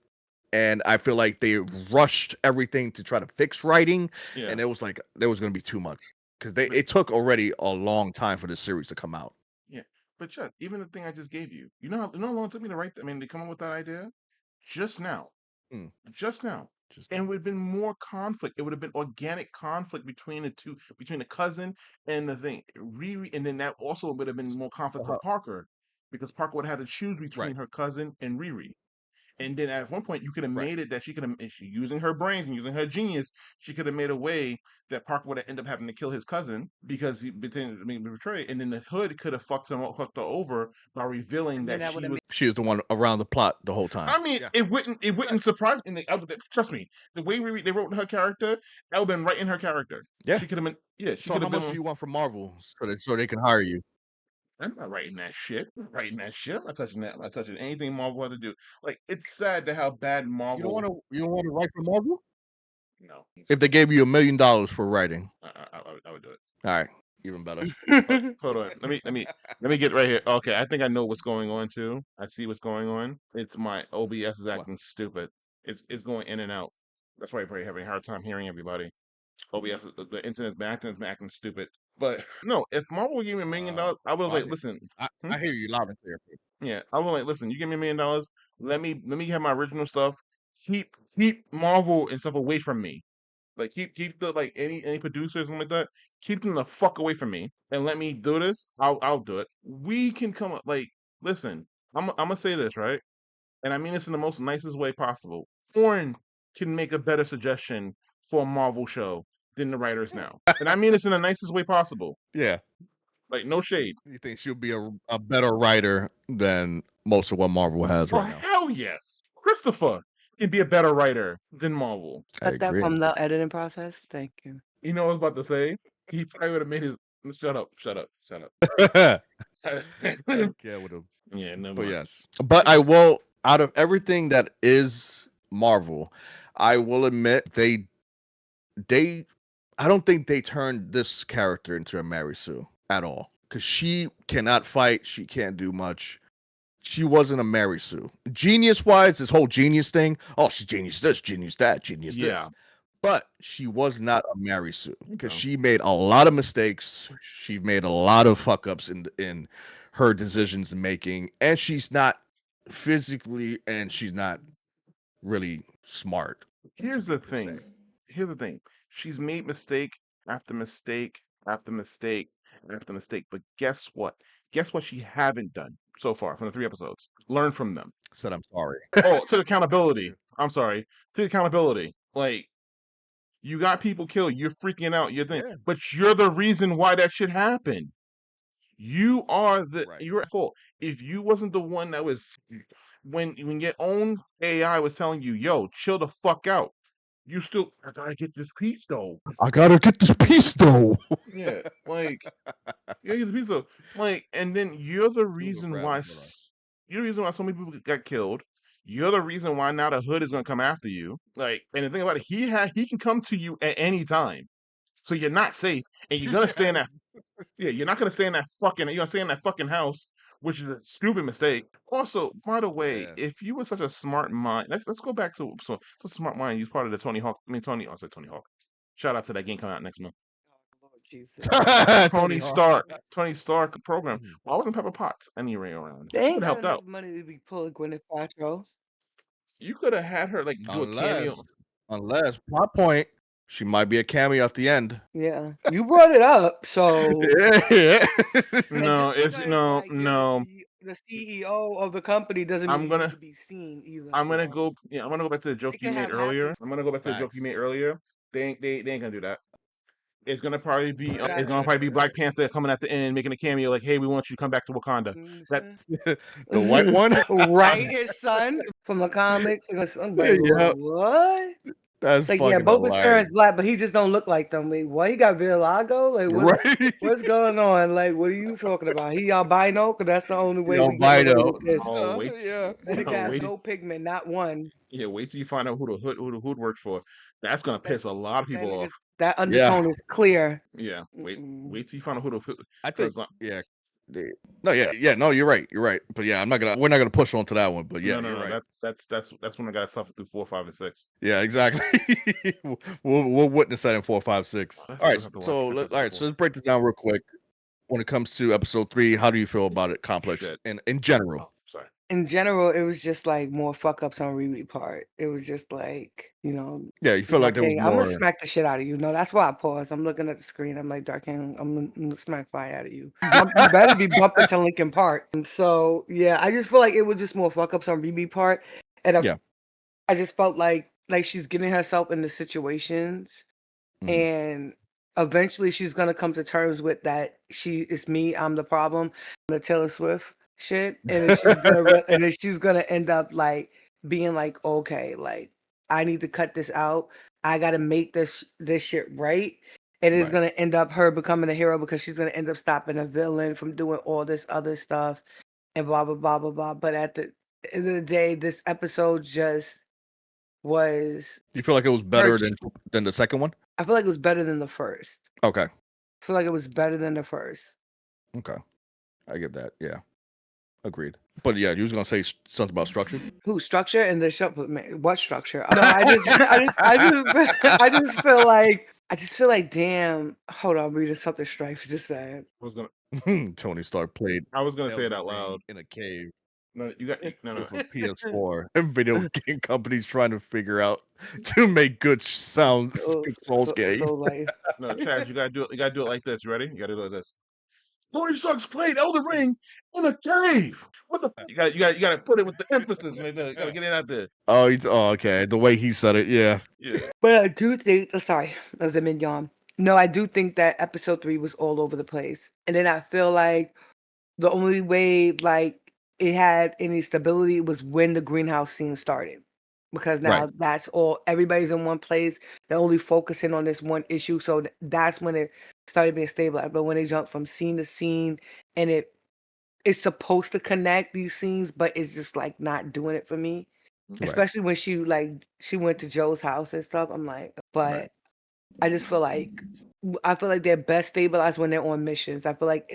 [SPEAKER 1] and I feel like they rushed everything to try to fix writing,
[SPEAKER 3] Yeah.
[SPEAKER 1] and it was like there was going to be too much because
[SPEAKER 3] But
[SPEAKER 1] it took already a long time for this series to come out.
[SPEAKER 3] yeah, but Chuck, even the thing I just gave you, you know how long it took me to write. I mean, to come up with that idea, just now,
[SPEAKER 1] Mm,
[SPEAKER 3] just now,
[SPEAKER 1] just
[SPEAKER 3] and it
[SPEAKER 1] now.
[SPEAKER 3] would have been more conflict. It would have been organic conflict between the two, between the cousin and the thing. Riri, and then that also would have been more conflict for
[SPEAKER 1] Uh-huh.
[SPEAKER 3] Parker, because Parker would have had to choose
[SPEAKER 1] Right.
[SPEAKER 3] between her cousin and Riri. And then at one point, you could have
[SPEAKER 1] Right.
[SPEAKER 3] made it that she could have, she using her brains and using her genius, she could have made a way that Parker would have ended up having to kill his cousin because he pretended to be betrayed. And then the hood could have fucked her over by revealing
[SPEAKER 2] And then
[SPEAKER 3] that
[SPEAKER 2] that would
[SPEAKER 3] she
[SPEAKER 2] have
[SPEAKER 3] was.
[SPEAKER 2] made
[SPEAKER 1] She was the one around the plot the whole time.
[SPEAKER 3] I mean,
[SPEAKER 1] Yeah.
[SPEAKER 3] it wouldn't surprise me. Trust me, the way they wrote her character, that would have been right in her character.
[SPEAKER 1] Yeah.
[SPEAKER 3] She could have been, yeah, she
[SPEAKER 1] So
[SPEAKER 3] could
[SPEAKER 1] how
[SPEAKER 3] have
[SPEAKER 1] much do
[SPEAKER 3] been.
[SPEAKER 1] you want from Marvel so they can hire you?
[SPEAKER 3] I'm not writing that shit. I'm not writing that shit. I'm not touching that. I'm not touching anything Marvel had to do. Like, it's sad to how bad Marvel.
[SPEAKER 1] You don't want to write for Marvel?
[SPEAKER 3] No,
[SPEAKER 1] If they gave you $1 million for writing,
[SPEAKER 3] I would do it.
[SPEAKER 1] all right, even better.
[SPEAKER 3] Hold on. Let me get right here. Okay, I think I know what's going on too. I see what's going on. It's my OBS is
[SPEAKER 1] What?
[SPEAKER 3] acting stupid. It's going in and out. That's why I'm probably having a hard time hearing everybody. OBS, the internet's been acting stupid. But no, if Marvel gave me $1 million, I would have
[SPEAKER 1] Well, I
[SPEAKER 3] like,
[SPEAKER 1] mean,
[SPEAKER 3] listen. Hmm?
[SPEAKER 1] I hear you loud and clear.
[SPEAKER 3] Yeah, I would like, listen. You give me $1 million. Let me have my original stuff. Keep Marvel and stuff away from me. Like keep the like any producers and like that, keep them the fuck away from me and let me do this. I'll do it. We can come up like listen. I'm gonna say this right, and I mean this in the most nicest way possible. Foreign can make a better suggestion for a Marvel show than the writers now, and I mean this in the nicest way possible.
[SPEAKER 1] Yeah,
[SPEAKER 3] Like no shade.
[SPEAKER 1] you think she'll be a better writer than most of what Marvel has
[SPEAKER 3] Oh
[SPEAKER 1] right now?
[SPEAKER 3] hell yes, Christopher can be a better writer than Marvel.
[SPEAKER 1] I
[SPEAKER 2] cut that
[SPEAKER 1] agree.
[SPEAKER 2] from the editing process. Thank you.
[SPEAKER 3] You know what I was about to say? He probably would have made his. Shut up! Shut up! Shut
[SPEAKER 1] I
[SPEAKER 3] up!
[SPEAKER 1] care with him,
[SPEAKER 3] Yeah, never
[SPEAKER 1] but
[SPEAKER 3] mind.
[SPEAKER 1] yes. But I will. Out of everything that is Marvel, I will admit they I don't think they turned this character into a Mary Sue at all because she cannot fight. She can't do much. She wasn't a Mary Sue. Genius wise, this whole genius thing. Oh, she's genius this, genius that, genius
[SPEAKER 3] Yeah.
[SPEAKER 1] this. but she was not a Mary Sue because
[SPEAKER 3] Okay.
[SPEAKER 1] she made a lot of mistakes. She made a lot of fuck ups in her decisions making, and she's not physically and she's not really smart.
[SPEAKER 3] Here's
[SPEAKER 1] To
[SPEAKER 3] the
[SPEAKER 1] per se.
[SPEAKER 3] thing. Here's the thing. She's made mistake after mistake after mistake after mistake. But guess what? Guess what she haven't done so far from the 3 episodes? Learn from them.
[SPEAKER 1] Said I'm sorry.
[SPEAKER 3] Oh, took accountability. I'm sorry. Took accountability. Like, you got people killed. You're freaking out. You're thinking,
[SPEAKER 1] Yeah.
[SPEAKER 3] but you're the reason why that shit happened.
[SPEAKER 1] Right.
[SPEAKER 3] You're at fault. If you wasn't the one that was when your own AI was telling you, yo, chill the fuck out, you still, I gotta get this piece though.
[SPEAKER 1] I gotta get this piece though.
[SPEAKER 3] Yeah, like you gotta get the piece though. Like, and then you're the
[SPEAKER 1] Google
[SPEAKER 3] reason why
[SPEAKER 1] grabs. Hold on.
[SPEAKER 3] you're the reason why so many people got killed. You're the reason why now the hood is gonna come after you. Like, and the thing about it, he can come to you at any time. So you're not safe, and you're gonna stay in that. Yeah, you're not gonna stay in that fucking. You're gonna stay in that fucking house, which is a stupid mistake. Also, by the way,
[SPEAKER 1] Yeah.
[SPEAKER 3] if you were such a smart mind, let's go back to so smart mind. You're part of the Tony Hawk. I mean Tony. I said Tony Hawk. Shout out to that game coming out next month.
[SPEAKER 2] Lord Jesus.
[SPEAKER 1] Tony Hawk.
[SPEAKER 3] Tony Stark program.
[SPEAKER 1] Mhm.
[SPEAKER 3] Why wasn't Pepper Potts anyway around?
[SPEAKER 2] They
[SPEAKER 3] She
[SPEAKER 2] ain't
[SPEAKER 3] could have
[SPEAKER 2] got
[SPEAKER 3] helped
[SPEAKER 2] enough
[SPEAKER 3] out.
[SPEAKER 2] money to be pulling Gwyneth Paltrow.
[SPEAKER 3] You could have had her like do a cameo.
[SPEAKER 1] Unless plot point, she might be a cameo at the end.
[SPEAKER 2] Yeah, you brought it up, so
[SPEAKER 1] Yeah.
[SPEAKER 2] and
[SPEAKER 3] No,
[SPEAKER 2] just
[SPEAKER 3] it's
[SPEAKER 2] because
[SPEAKER 3] no,
[SPEAKER 2] like you're
[SPEAKER 3] no.
[SPEAKER 2] the CEO of the company doesn't mean
[SPEAKER 3] I'm
[SPEAKER 2] you need
[SPEAKER 3] gonna
[SPEAKER 2] to be seen either.
[SPEAKER 3] I'm gonna
[SPEAKER 2] So
[SPEAKER 3] go. Yeah, I'm gonna go back to the joke
[SPEAKER 2] it
[SPEAKER 3] you
[SPEAKER 2] can
[SPEAKER 3] made
[SPEAKER 2] have happy
[SPEAKER 3] earlier. I'm gonna go back to the joke you
[SPEAKER 1] Facts.
[SPEAKER 3] made earlier. They ain't gonna do that. It's gonna probably be
[SPEAKER 2] that.
[SPEAKER 3] it's gonna probably be Black Panther coming at the end, making a cameo like, "Hey, we want you to come back to Wakanda." That
[SPEAKER 1] The white one?
[SPEAKER 2] Right, his son from the comics. And I'm like,
[SPEAKER 1] Yeah.
[SPEAKER 2] what?
[SPEAKER 1] That's
[SPEAKER 2] Like, yeah,
[SPEAKER 1] fucking
[SPEAKER 2] both his parents
[SPEAKER 1] hilarious.
[SPEAKER 2] black, but he just don't look like them. Like, what? He got vitiligo? Like,
[SPEAKER 1] Right?
[SPEAKER 2] what's going on? Like, what are you talking about? He albino? Because that's the only way we getting away
[SPEAKER 1] Albino.
[SPEAKER 2] with this.
[SPEAKER 3] oh wait,
[SPEAKER 1] Yeah.
[SPEAKER 2] That nigga has
[SPEAKER 3] wait,
[SPEAKER 2] no pigment, not one.
[SPEAKER 3] yeah, wait till you find out who the hood works for. That's gonna
[SPEAKER 2] That
[SPEAKER 3] piss a lot of
[SPEAKER 2] that
[SPEAKER 3] people off.
[SPEAKER 2] nigga's that
[SPEAKER 1] Yeah.
[SPEAKER 2] undertone is clear.
[SPEAKER 3] Yeah,
[SPEAKER 2] Mm-mm.
[SPEAKER 3] wait till you find out who the
[SPEAKER 1] I think,
[SPEAKER 3] because
[SPEAKER 1] yeah. No, yeah, no, you're right. You're right. But yeah, we're not gonna push on to that one. But yeah,
[SPEAKER 3] no,
[SPEAKER 1] you're right.
[SPEAKER 3] that's when I gotta suffer through 4, 5, and 6.
[SPEAKER 1] Yeah, exactly. we'll witness that in 4, 5, 6.
[SPEAKER 3] I
[SPEAKER 1] All
[SPEAKER 3] still
[SPEAKER 1] right,
[SPEAKER 3] have to watch.
[SPEAKER 1] so
[SPEAKER 3] Catch up
[SPEAKER 1] all
[SPEAKER 3] to
[SPEAKER 1] right, so
[SPEAKER 3] 4.
[SPEAKER 1] let's break this down real quick. When it comes to episode 3, how do you feel about it, Complex,
[SPEAKER 3] Shit.
[SPEAKER 1] in general?
[SPEAKER 3] Oh, sorry.
[SPEAKER 2] In general, it was just like more fuck ups on Riri part. It was just like,
[SPEAKER 1] Yeah, you feel like there was
[SPEAKER 2] Dark King, I'm gonna
[SPEAKER 1] more.
[SPEAKER 2] smack the shit out of you. No, that's why I paused. I'm looking at the screen. I'm like, Dark King, I'm gonna smack fire out of you. You better be bumping to Linkin Park. And so yeah, I just feel like it was just more fuck ups on Riri part, and
[SPEAKER 1] Yeah.
[SPEAKER 2] I just felt like she's getting herself into situations,
[SPEAKER 1] Mhm.
[SPEAKER 2] and eventually she's gonna come to terms with that. It's me. I'm the problem. The Taylor Swift shit, and then she's gonna end up like being like, okay, like I need to cut this out. I gotta make this shit right. And it's
[SPEAKER 1] Right.
[SPEAKER 2] gonna end up her becoming a hero because she's gonna end up stopping a villain from doing all this other stuff and blah blah blah blah blah. But at the end of the day, this episode just was
[SPEAKER 1] You feel like it was
[SPEAKER 2] her.
[SPEAKER 1] better than the second one?
[SPEAKER 2] I feel like it was better than the first.
[SPEAKER 1] Okay.
[SPEAKER 2] I feel like it was better than the first.
[SPEAKER 1] Okay. I get that. Yeah. Agreed. But yeah, you was gonna say something about structure.
[SPEAKER 2] Who structure and the shop? What structure? No, I just feel like damn. Hold on, I'm reading something Strife just said.
[SPEAKER 1] Tony Stark played
[SPEAKER 3] I was gonna say it
[SPEAKER 1] Elden
[SPEAKER 3] out loud.
[SPEAKER 1] Ring in a cave
[SPEAKER 3] No, you got no.
[SPEAKER 1] with a PS4. And video game companies trying to figure out to make good sounds, good Souls game.
[SPEAKER 2] So like,
[SPEAKER 3] No, Chad, you gotta do it. You gotta do it like this. You ready? You gotta do it like this. Tony Stark's played Elden Ring in a cave. What the? You gotta put it with the emphasis. Man. You gotta get it out there.
[SPEAKER 1] Oh, okay. The way he said it, yeah.
[SPEAKER 3] Yeah.
[SPEAKER 2] but I do think. Sorry, as a minion. No, I do think that episode 3 was all over the place, and then I feel like the only way like it had any stability was when the greenhouse scene started. Because now
[SPEAKER 1] Right.
[SPEAKER 2] that's all, everybody's in one place. They're only focusing on this one issue. So that's when it started being stabilized. But when they jump from scene to scene and it's supposed to connect these scenes, but it's just like not doing it for me.
[SPEAKER 1] Right.
[SPEAKER 2] Especially when she went to Joe's house and stuff. I'm like, but
[SPEAKER 1] Right.
[SPEAKER 2] I just feel like they're best stabilized when they're on missions. I feel like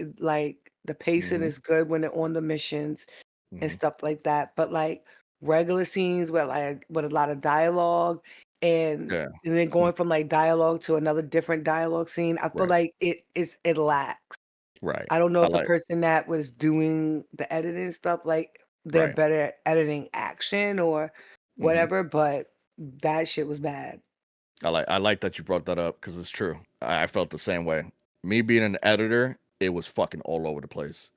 [SPEAKER 2] the pacing
[SPEAKER 1] Mhm.
[SPEAKER 2] is good when they're on the missions and
[SPEAKER 1] Mhm.
[SPEAKER 2] stuff like that. But like regular scenes with a lot of dialogue and
[SPEAKER 1] Yeah.
[SPEAKER 2] then
[SPEAKER 3] Mm.
[SPEAKER 2] going from like dialogue to another different dialogue scene, I feel
[SPEAKER 1] Right.
[SPEAKER 2] like it lacks.
[SPEAKER 1] Right.
[SPEAKER 2] I don't know
[SPEAKER 1] I
[SPEAKER 2] if the
[SPEAKER 1] like.
[SPEAKER 2] person that was doing the editing stuff, like they're
[SPEAKER 1] Right.
[SPEAKER 2] better at editing action or
[SPEAKER 1] Mhm.
[SPEAKER 2] whatever, but that shit was bad.
[SPEAKER 1] I like that you brought that up because it's true. I felt the same way. Me being an editor, it was fucking all over the place.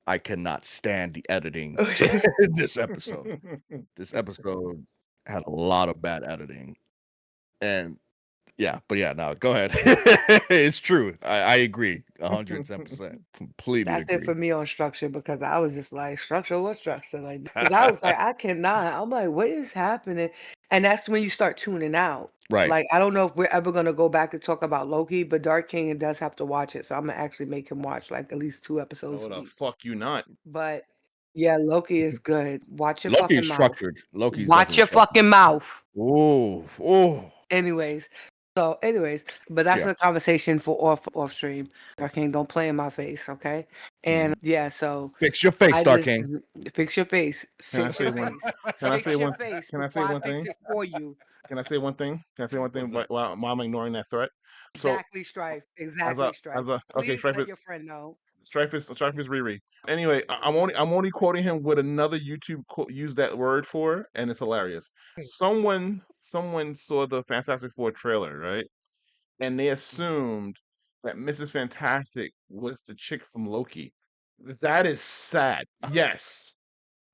[SPEAKER 1] I cannot stand the editing in this episode. This episode had a lot of bad editing, and yeah, but yeah, no, go ahead. It's true. I agree, 110%. Completely
[SPEAKER 2] That's it
[SPEAKER 1] agree.
[SPEAKER 2] for me on structure because I was just like, structure, what structure? Like, because I was like, I cannot. I'm like, what is happening? And that's when you start tuning out.
[SPEAKER 1] Right.
[SPEAKER 2] Like, I don't know if we're ever gonna go back and talk about Loki, but Dark King does have to watch it, so I'm gonna actually make him watch like at least 2 episodes
[SPEAKER 3] No,
[SPEAKER 2] a
[SPEAKER 3] the
[SPEAKER 2] week.
[SPEAKER 3] fuck you not.
[SPEAKER 2] But yeah, Loki is good. Watch your
[SPEAKER 1] Loki
[SPEAKER 2] fucking
[SPEAKER 1] is
[SPEAKER 2] mouth.
[SPEAKER 1] structured. Loki's
[SPEAKER 2] Watch
[SPEAKER 1] definitely
[SPEAKER 2] your
[SPEAKER 1] structured.
[SPEAKER 2] fucking mouth.
[SPEAKER 1] Oh, oh,
[SPEAKER 2] Anyways, but that's
[SPEAKER 1] yeah.
[SPEAKER 2] a conversation for off stream. Dark King, don't play in my face, okay? And yeah, so
[SPEAKER 1] Fix your face,
[SPEAKER 2] I
[SPEAKER 1] Star
[SPEAKER 2] just
[SPEAKER 1] King.
[SPEAKER 2] fix your face.
[SPEAKER 3] Can I
[SPEAKER 2] Fix
[SPEAKER 3] say
[SPEAKER 2] your
[SPEAKER 3] one?
[SPEAKER 2] face.
[SPEAKER 3] Can I
[SPEAKER 2] Fix
[SPEAKER 3] say
[SPEAKER 2] your
[SPEAKER 3] one?
[SPEAKER 2] face
[SPEAKER 3] Can I say
[SPEAKER 2] before I
[SPEAKER 3] one
[SPEAKER 2] fix
[SPEAKER 3] thing?
[SPEAKER 2] it for you.
[SPEAKER 3] Can I say one thing? Can I say one thing?
[SPEAKER 1] What's that?
[SPEAKER 3] While I'm ignoring that threat. So
[SPEAKER 2] Exactly, Strife.
[SPEAKER 3] as
[SPEAKER 2] Exactly,
[SPEAKER 3] a
[SPEAKER 2] Strife.
[SPEAKER 3] okay,
[SPEAKER 2] Please let your friend know.
[SPEAKER 3] Strife is Riri. Anyway, I'm only quoting him with another YouTube quote use that word for, and it's hilarious. Someone saw the Fantastic Four trailer, right? And they assumed that Mrs. Fantastic was the chick from Loki. That is sad. Yes.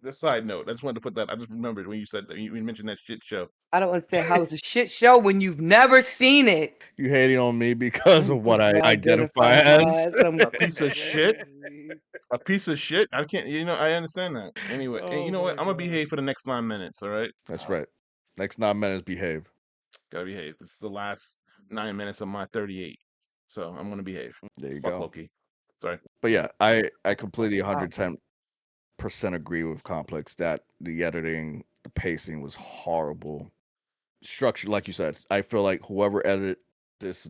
[SPEAKER 3] The side note. I just wanted to put that. I just remembered when you said that you mentioned that shit show.
[SPEAKER 2] I don't understand how it's a shit show when you've never seen it.
[SPEAKER 1] You hating on me because of what I identify
[SPEAKER 2] Identify
[SPEAKER 1] as?
[SPEAKER 2] as some
[SPEAKER 3] A piece of shit.
[SPEAKER 2] crazy.
[SPEAKER 3] A piece of shit. I can't. I understand that. Anyway, and you
[SPEAKER 2] Oh
[SPEAKER 3] know what?
[SPEAKER 2] my
[SPEAKER 3] I'm gonna
[SPEAKER 2] god.
[SPEAKER 3] behave for the next 9 minutes. All right.
[SPEAKER 1] That's right. Next 9 minutes, behave.
[SPEAKER 3] Gotta behave. This is the last 9 minutes of my 38. So I'm gonna behave.
[SPEAKER 1] There you
[SPEAKER 3] Fuck
[SPEAKER 1] go.
[SPEAKER 3] Loki. Sorry.
[SPEAKER 1] But yeah, I completely
[SPEAKER 2] Wow.
[SPEAKER 1] 110% agree with Complex that the editing, the pacing was horrible. Structure, like you said, I feel like whoever edited these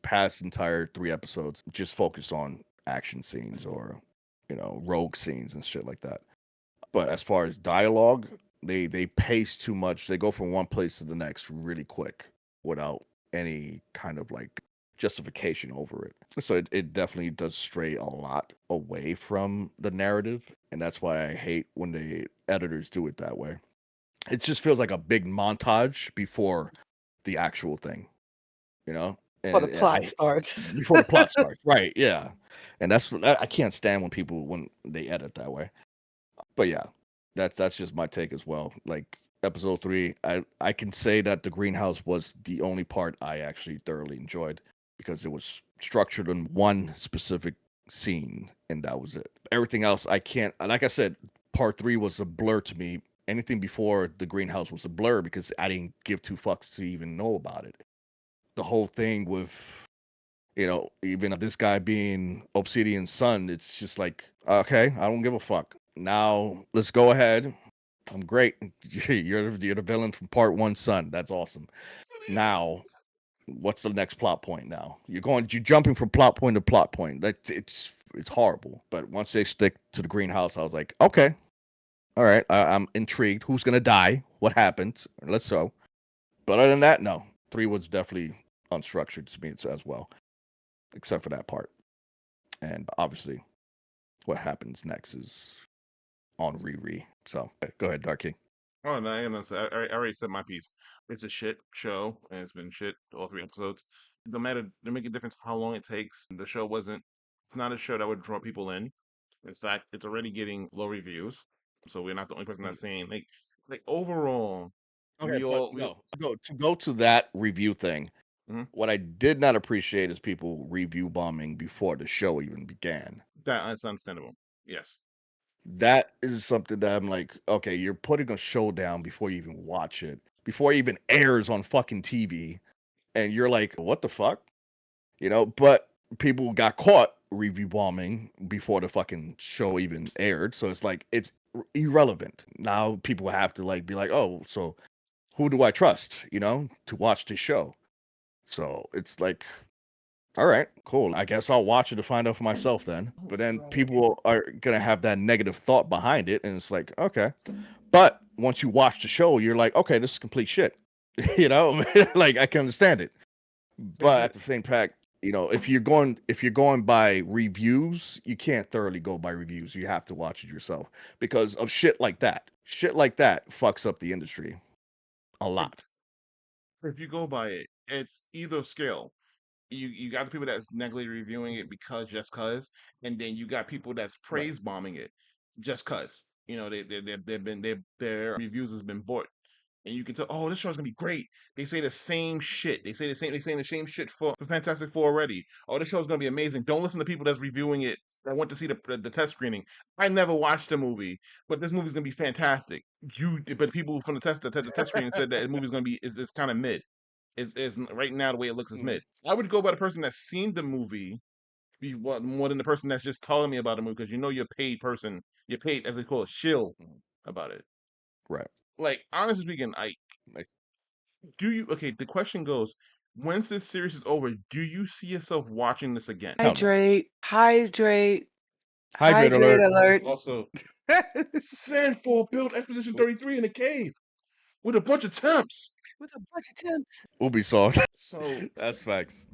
[SPEAKER 1] past entire 3 episodes just focused on action scenes or, rogue scenes and shit like that. But as far as dialogue, they pace too much. They go from one place to the next really quick without any kind of like justification over it. So it definitely does stray a lot away from the narrative. And that's why I hate when the editors do it that way. It just feels like a big montage before the actual thing, you know?
[SPEAKER 2] Before the
[SPEAKER 1] And
[SPEAKER 2] plot starts.
[SPEAKER 1] before the plot starts. Right, yeah. And I can't stand when they edit that way. But yeah, that's just my take as well. Like episode 3, I can say that the greenhouse was the only part I actually thoroughly enjoyed because it was structured in one specific scene and that was it. Everything else I can't, like I said, part 3 was a blur to me. Anything before the greenhouse was a blur because I didn't give two fucks to even know about it. The whole thing with even this guy being Obsidian's son, it's just like, okay, I don't give a fuck. Now let's go ahead. I'm great. You're the villain from part 1, son. That's awesome. Now, what's the next plot point now? You're jumping from plot point to plot point. It's horrible. But once they stick to the greenhouse, I was like, okay, all right, I'm intrigued. Who's gonna die? What happened? Let's go. But other than that, no. 3 was definitely unstructured to me as well, except for that part. And obviously, what happens next is on Riri. So go ahead, Dark King.
[SPEAKER 3] Oh no, I already said my piece. It's a shit show, and it's been shit all 3 episodes. No matter, to make a difference how long it takes. The show wasn't. It's not a show that would draw people in. In fact, it's already getting low reviews. So we're not the only person that's saying like overall.
[SPEAKER 1] Okay, but go to that review thing.
[SPEAKER 3] Mhm.
[SPEAKER 1] What I did not appreciate is people review bombing before the show even began.
[SPEAKER 3] That's understandable. Yes.
[SPEAKER 1] That is something that I'm like, okay, you're putting a show down before you even watch it, before it even airs on fucking TV, and you're like, what the fuck? But people got caught review bombing before the fucking show even aired, so it's like it's irrelevant. Now people have to like be like, oh, so who do I trust, to watch this show? So it's like, all right, cool. I guess I'll watch it to find out for myself then. But then people are gonna have that negative thought behind it, and it's like, okay. But once you watch the show, you're like, okay, this is complete shit. You know, like I can understand it, but at
[SPEAKER 3] Exa-
[SPEAKER 1] the same fact, you know, if you're going by reviews, you can't thoroughly go by reviews. You have to watch it yourself because of shit like that. Shit like that fucks up the industry a lot.
[SPEAKER 3] if you go by it, it's either scale. You got the people that's negatively reviewing it because just cause, and then you got people that's
[SPEAKER 1] Right.
[SPEAKER 3] praise bombing it just cause. You know, their reviews has been bought, and you can tell, oh, this show's gonna be great. They say the same shit. They saying the same shit for Fantastic Four already. Oh, this show's gonna be amazing. Don't listen to people that's reviewing it that went to see the test screening. I never watched the movie, but this movie's gonna be fantastic. But people from the test screening said that the movie's gonna be is kind of mid. Is right now the way it looks is
[SPEAKER 1] Mhm.
[SPEAKER 3] mid. I would go by the person that's seen the movie more than the person that's just telling me about the movie because you know you're a paid person. You're paid as they call it shill about it.
[SPEAKER 1] Right.
[SPEAKER 3] Like honestly speaking, I
[SPEAKER 1] Like,
[SPEAKER 3] do you okay, the question goes, once this series is over, do you see yourself watching this again?
[SPEAKER 1] hell no.
[SPEAKER 2] Hydrate,
[SPEAKER 1] Hydrate
[SPEAKER 2] hydrate
[SPEAKER 1] alert.
[SPEAKER 2] alert.
[SPEAKER 3] Also, Sandfall built Exposition 33 in a cave with a bunch of temps.
[SPEAKER 2] With a bunch of temps.
[SPEAKER 1] Ubisoft.
[SPEAKER 3] So
[SPEAKER 1] That's facts.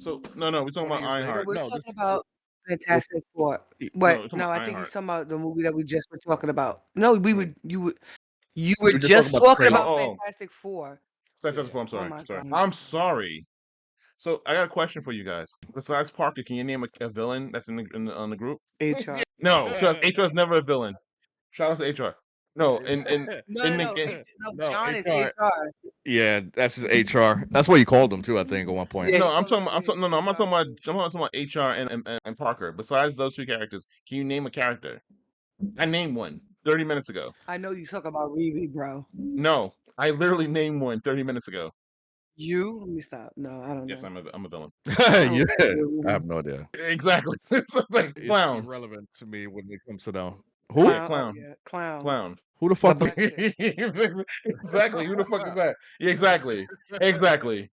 [SPEAKER 3] no, we're talking
[SPEAKER 1] What do
[SPEAKER 3] about
[SPEAKER 1] you say?
[SPEAKER 3] Ironheart.
[SPEAKER 2] No, we're
[SPEAKER 1] No,
[SPEAKER 2] talking
[SPEAKER 1] this.
[SPEAKER 2] about
[SPEAKER 1] Well,
[SPEAKER 2] Fantastic Four.
[SPEAKER 3] No,
[SPEAKER 2] What?
[SPEAKER 3] we're talking
[SPEAKER 2] No,
[SPEAKER 3] about
[SPEAKER 2] I think he's
[SPEAKER 3] Ironheart.
[SPEAKER 2] talking about the movie that we just were talking about. No,
[SPEAKER 3] Mm.
[SPEAKER 2] you were
[SPEAKER 1] we were just talking
[SPEAKER 2] just
[SPEAKER 1] about the
[SPEAKER 2] talking
[SPEAKER 1] trailer.
[SPEAKER 2] about
[SPEAKER 3] Oh,
[SPEAKER 2] Fantastic Four.
[SPEAKER 3] Fantastic
[SPEAKER 1] Yeah.
[SPEAKER 3] Four, I'm
[SPEAKER 2] Oh
[SPEAKER 3] sorry.
[SPEAKER 2] my
[SPEAKER 3] Sorry.
[SPEAKER 2] god.
[SPEAKER 3] I'm sorry. So I got a question for you guys. Besides Parker, can you name a villain that's on the group?
[SPEAKER 2] HR.
[SPEAKER 3] No, because HR is never a villain. Shout out to HR. No,
[SPEAKER 2] No,
[SPEAKER 1] No,
[SPEAKER 2] John is
[SPEAKER 1] HR.
[SPEAKER 2] HR.
[SPEAKER 1] Yeah, that's his HR. That's what you called him too, I think, at one point.
[SPEAKER 2] Yeah,
[SPEAKER 3] no,
[SPEAKER 2] he called him
[SPEAKER 3] no, I'm not
[SPEAKER 2] HR
[SPEAKER 3] talking about
[SPEAKER 2] too.
[SPEAKER 3] HR and Parker. Besides those two characters, can you name a character? I named one 30 minutes ago.
[SPEAKER 2] I know you talk about Riri, bro.
[SPEAKER 3] No, I literally named one 30 minutes ago.
[SPEAKER 2] You? Let me stop. No, I don't
[SPEAKER 3] Yes,
[SPEAKER 2] know.
[SPEAKER 3] I'm a villain.
[SPEAKER 2] I
[SPEAKER 1] Yeah,
[SPEAKER 2] don't fuck with
[SPEAKER 1] I have
[SPEAKER 2] Riri.
[SPEAKER 1] no idea.
[SPEAKER 3] Exactly. It's like
[SPEAKER 1] It's
[SPEAKER 3] clown.
[SPEAKER 1] irrelevant to me when it comes to that. Who?
[SPEAKER 3] Yeah,
[SPEAKER 2] Clown. Oh
[SPEAKER 3] clown.
[SPEAKER 2] yeah, clown.
[SPEAKER 3] Clown.
[SPEAKER 1] Who the
[SPEAKER 2] The
[SPEAKER 1] fuck?
[SPEAKER 2] black chick.
[SPEAKER 3] Exactly. Who the fuck is that? Yeah, exactly. Exactly.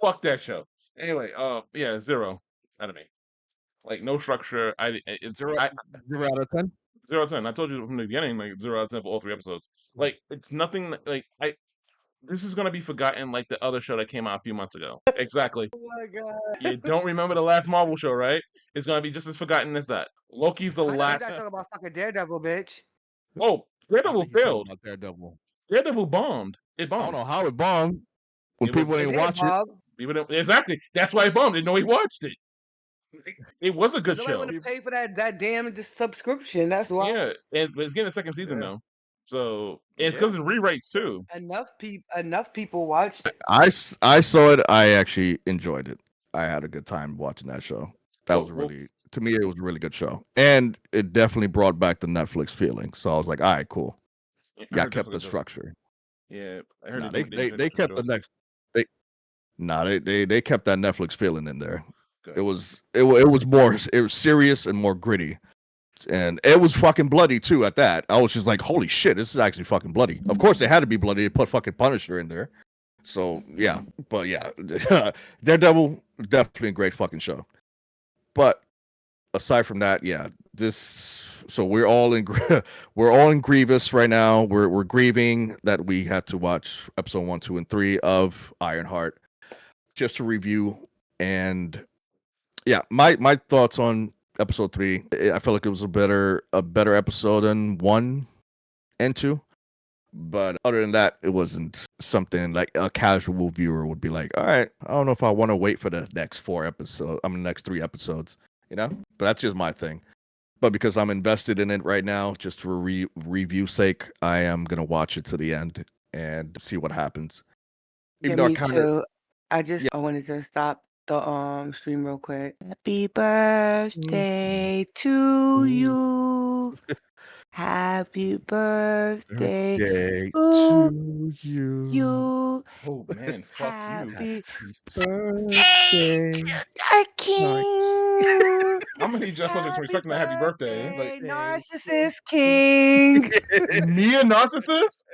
[SPEAKER 3] Fuck that show. Anyway, yeah, zero out of me. Like no structure.
[SPEAKER 1] Zero,
[SPEAKER 3] I
[SPEAKER 1] 0 out of 10.
[SPEAKER 3] 0 out of 10. I told you from the beginning, like 0 out of 10 for all 3 episodes. Like it's nothing. Like I. This is gonna be forgotten like the other show that came out a few months ago. Exactly.
[SPEAKER 2] Oh my god.
[SPEAKER 3] You don't remember the last Marvel show, right? It's gonna be just as forgotten as that. Loki's the
[SPEAKER 2] I know you're
[SPEAKER 3] last.
[SPEAKER 2] not talking about fucking Daredevil, bitch.
[SPEAKER 3] Oh,
[SPEAKER 1] I
[SPEAKER 3] Daredevil
[SPEAKER 1] think he's talking
[SPEAKER 3] failed.
[SPEAKER 1] about Daredevil.
[SPEAKER 3] Daredevil bombed. It
[SPEAKER 1] I don't
[SPEAKER 3] bombed.
[SPEAKER 1] know how it bombed when
[SPEAKER 3] It was
[SPEAKER 1] people
[SPEAKER 2] It
[SPEAKER 1] didn't
[SPEAKER 2] did,
[SPEAKER 1] watch it.
[SPEAKER 2] Bob.
[SPEAKER 3] people don't, exactly. That's why it bombed. They know he watched it. It was a good
[SPEAKER 2] Because nobody
[SPEAKER 3] show.
[SPEAKER 2] want to pay for that damn subscription. That's why.
[SPEAKER 3] Yeah, but it's getting a second season
[SPEAKER 1] Yeah.
[SPEAKER 3] though. So it's
[SPEAKER 1] Yeah.
[SPEAKER 3] because of rewrites too.
[SPEAKER 2] Enough people watched it.
[SPEAKER 1] I saw it. I actually enjoyed it. I had a good time watching that show. That
[SPEAKER 3] So
[SPEAKER 1] was really, to me, it was a really good show, and it definitely brought back the Netflix feeling. So I was like, all right, cool.
[SPEAKER 3] I
[SPEAKER 1] Y'all
[SPEAKER 3] heard that's
[SPEAKER 1] kept
[SPEAKER 3] what
[SPEAKER 1] the
[SPEAKER 3] it does.
[SPEAKER 1] structure.
[SPEAKER 3] Yeah, I heard
[SPEAKER 1] Nah,
[SPEAKER 3] they
[SPEAKER 1] they
[SPEAKER 3] doing
[SPEAKER 1] they
[SPEAKER 3] different
[SPEAKER 1] kept the
[SPEAKER 3] shows.
[SPEAKER 1] next. They nah, they kept that Netflix feeling in there. It
[SPEAKER 3] Good.
[SPEAKER 1] was it was more it was serious and more gritty, and it was fucking bloody too. At that, I was just like, holy shit, this is actually fucking bloody. Of course, they had to be bloody. They put fucking Punisher in there. So yeah, but yeah, Daredevil definitely a great fucking show. But aside from that, yeah, this. So we're all in we're all in Grievous right now. We're grieving that we had to watch episode 1, 2, and 3 of Ironheart just to review. And yeah, my thoughts on episode 3. I feel like it was a better episode than 1 and 2. But other than that, it wasn't something like a casual viewer would be like, all right, I don't know if I want to wait for the next 4 episodes. Next 3 episodes, you know? But that's just my thing. But because I'm invested in it right now, just for review sake, I am going to watch it to the end and see what happens.
[SPEAKER 2] Yeah,
[SPEAKER 1] Even though I
[SPEAKER 2] me
[SPEAKER 1] kind of,
[SPEAKER 2] too. I
[SPEAKER 1] yeah.
[SPEAKER 2] wanted to stop the stream real quick. Happy birthday to you. Happy birthday
[SPEAKER 1] Day
[SPEAKER 2] to
[SPEAKER 1] to you.
[SPEAKER 2] you.
[SPEAKER 3] Oh man, fuck you.
[SPEAKER 2] Happy
[SPEAKER 1] Birthday.
[SPEAKER 2] our king.
[SPEAKER 3] I'm gonna need you to put some respect on that happy birthday. Like
[SPEAKER 2] Narcissist king.
[SPEAKER 3] me a narcissist?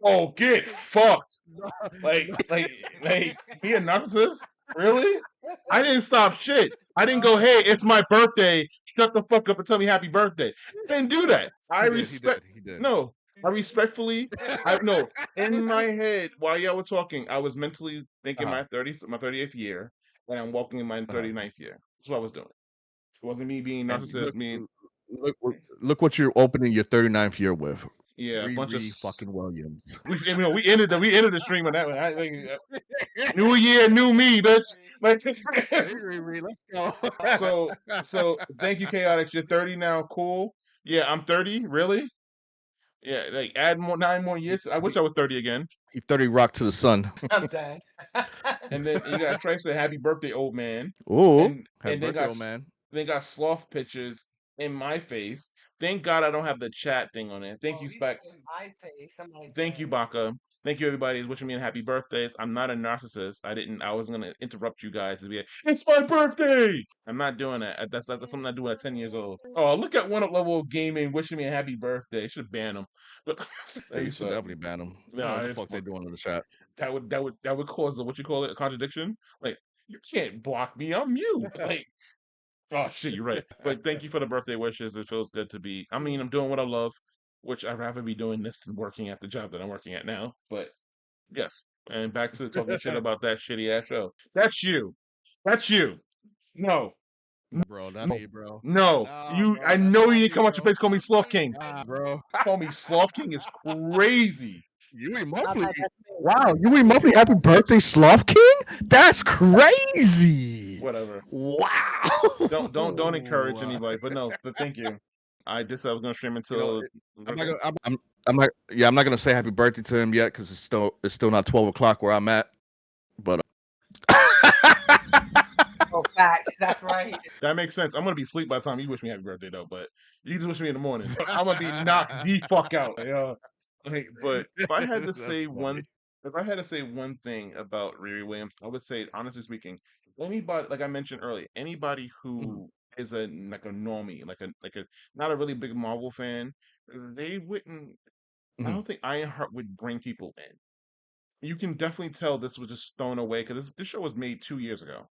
[SPEAKER 3] Oh, get fucked. Like me a narcissist? Really? I didn't stop shit. I didn't go, hey, it's my birthday. Shut the fuck up and tell me happy birthday. I didn't do that. I respect.
[SPEAKER 1] He did.
[SPEAKER 3] No, I respectfully, I no. In my head, while y'all were talking, I was mentally thinking
[SPEAKER 1] Uh-huh.
[SPEAKER 3] my 38th year, and I'm walking in my
[SPEAKER 1] Uh-huh.
[SPEAKER 3] 39th year. That's what I was doing. It wasn't me being
[SPEAKER 1] And
[SPEAKER 3] narcissist. Me,
[SPEAKER 1] look what you're opening your 39th year with.
[SPEAKER 3] yeah, a bunch of.
[SPEAKER 1] Riri fucking Williams.
[SPEAKER 3] We ended the stream on that one. New year, new me, bitch. Like,
[SPEAKER 1] Hey Riri, let's go.
[SPEAKER 3] so thank you, Chaotix. You're 30 now. Cool. Yeah, I'm 30. Really? Yeah, like add 9 more years. I wish I was 30 again.
[SPEAKER 1] He 30 rock to the sun.
[SPEAKER 2] I'm dead.
[SPEAKER 3] And then you got Stripe say happy birthday, old man.
[SPEAKER 1] Ooh, happy
[SPEAKER 3] And
[SPEAKER 1] birthday, old man.
[SPEAKER 3] they got sloth pictures in my face. Thank God I don't have the chat thing on it. Thank you, Specs.
[SPEAKER 2] My face. I'm like,
[SPEAKER 3] Thank you, Baka. Thank you, everybody, who's wishing me a happy birthdays. I'm not a narcissist. I was gonna interrupt you guys to be like, it's my birthday. I'm not doing that. That's something I do at 10 years old. Oh, look at one up level gaming wishing me a happy birthday. Should ban him. But
[SPEAKER 1] Yeah, you
[SPEAKER 3] you
[SPEAKER 1] should
[SPEAKER 3] suck.
[SPEAKER 1] definitely ban him. I don't know
[SPEAKER 3] Nah,
[SPEAKER 1] what the
[SPEAKER 3] it's
[SPEAKER 1] fuck they
[SPEAKER 3] fuck.
[SPEAKER 1] doing in the chat.
[SPEAKER 3] That would cause a, what you call it, a contradiction. Like, you can't block me. I'm you. Like, oh shit, you're right. But thank you for the birthday wishes. It feels good to be. I mean, I'm doing what I love, which I'd rather be doing this than working at the job that I'm working at now. But yes, and back to talking shit about that shitty ass show. That's you. That's you. No,
[SPEAKER 1] Bro, that's
[SPEAKER 3] no,
[SPEAKER 1] me, bro.
[SPEAKER 3] no.
[SPEAKER 1] Nah,
[SPEAKER 3] You. I
[SPEAKER 1] bro, that's
[SPEAKER 3] know
[SPEAKER 1] not
[SPEAKER 3] you didn't
[SPEAKER 1] me,
[SPEAKER 3] come out your
[SPEAKER 1] bro.
[SPEAKER 3] face. Call me Sloth King.
[SPEAKER 1] Nah, bro.
[SPEAKER 3] Call me Sloth King is crazy.
[SPEAKER 1] Yui
[SPEAKER 2] not
[SPEAKER 1] Muffley.
[SPEAKER 2] that. That's me.
[SPEAKER 1] Wow, Yui Muffley, happy birthday, Sloth King? That's crazy.
[SPEAKER 3] Whatever. Don't encourage
[SPEAKER 1] Wow.
[SPEAKER 3] anybody. But no, but thank you. I just I was gonna stream
[SPEAKER 1] You know,
[SPEAKER 3] until
[SPEAKER 1] I'm not gonna. I'm not gonna say happy birthday to him yet because it's still not 12 o'clock where I'm at. But
[SPEAKER 2] Oh, facts. That's right.
[SPEAKER 3] that makes sense. I'm gonna be asleep by the time you wish me happy birthday though. But you just wish me in the morning. I'm gonna be knocked the fuck out. But
[SPEAKER 1] that's funny.
[SPEAKER 3] if I had to say one thing about Riri Williams, I would say, honestly speaking, anybody, like I mentioned earlier, anybody
[SPEAKER 1] Mhm,
[SPEAKER 3] who is a like a normie, like a not a really big Marvel fan, they wouldn't. I
[SPEAKER 1] mhm.
[SPEAKER 3] don't think Ironheart would bring people in. You can definitely tell this was just thrown away because this show was made 2 years ago.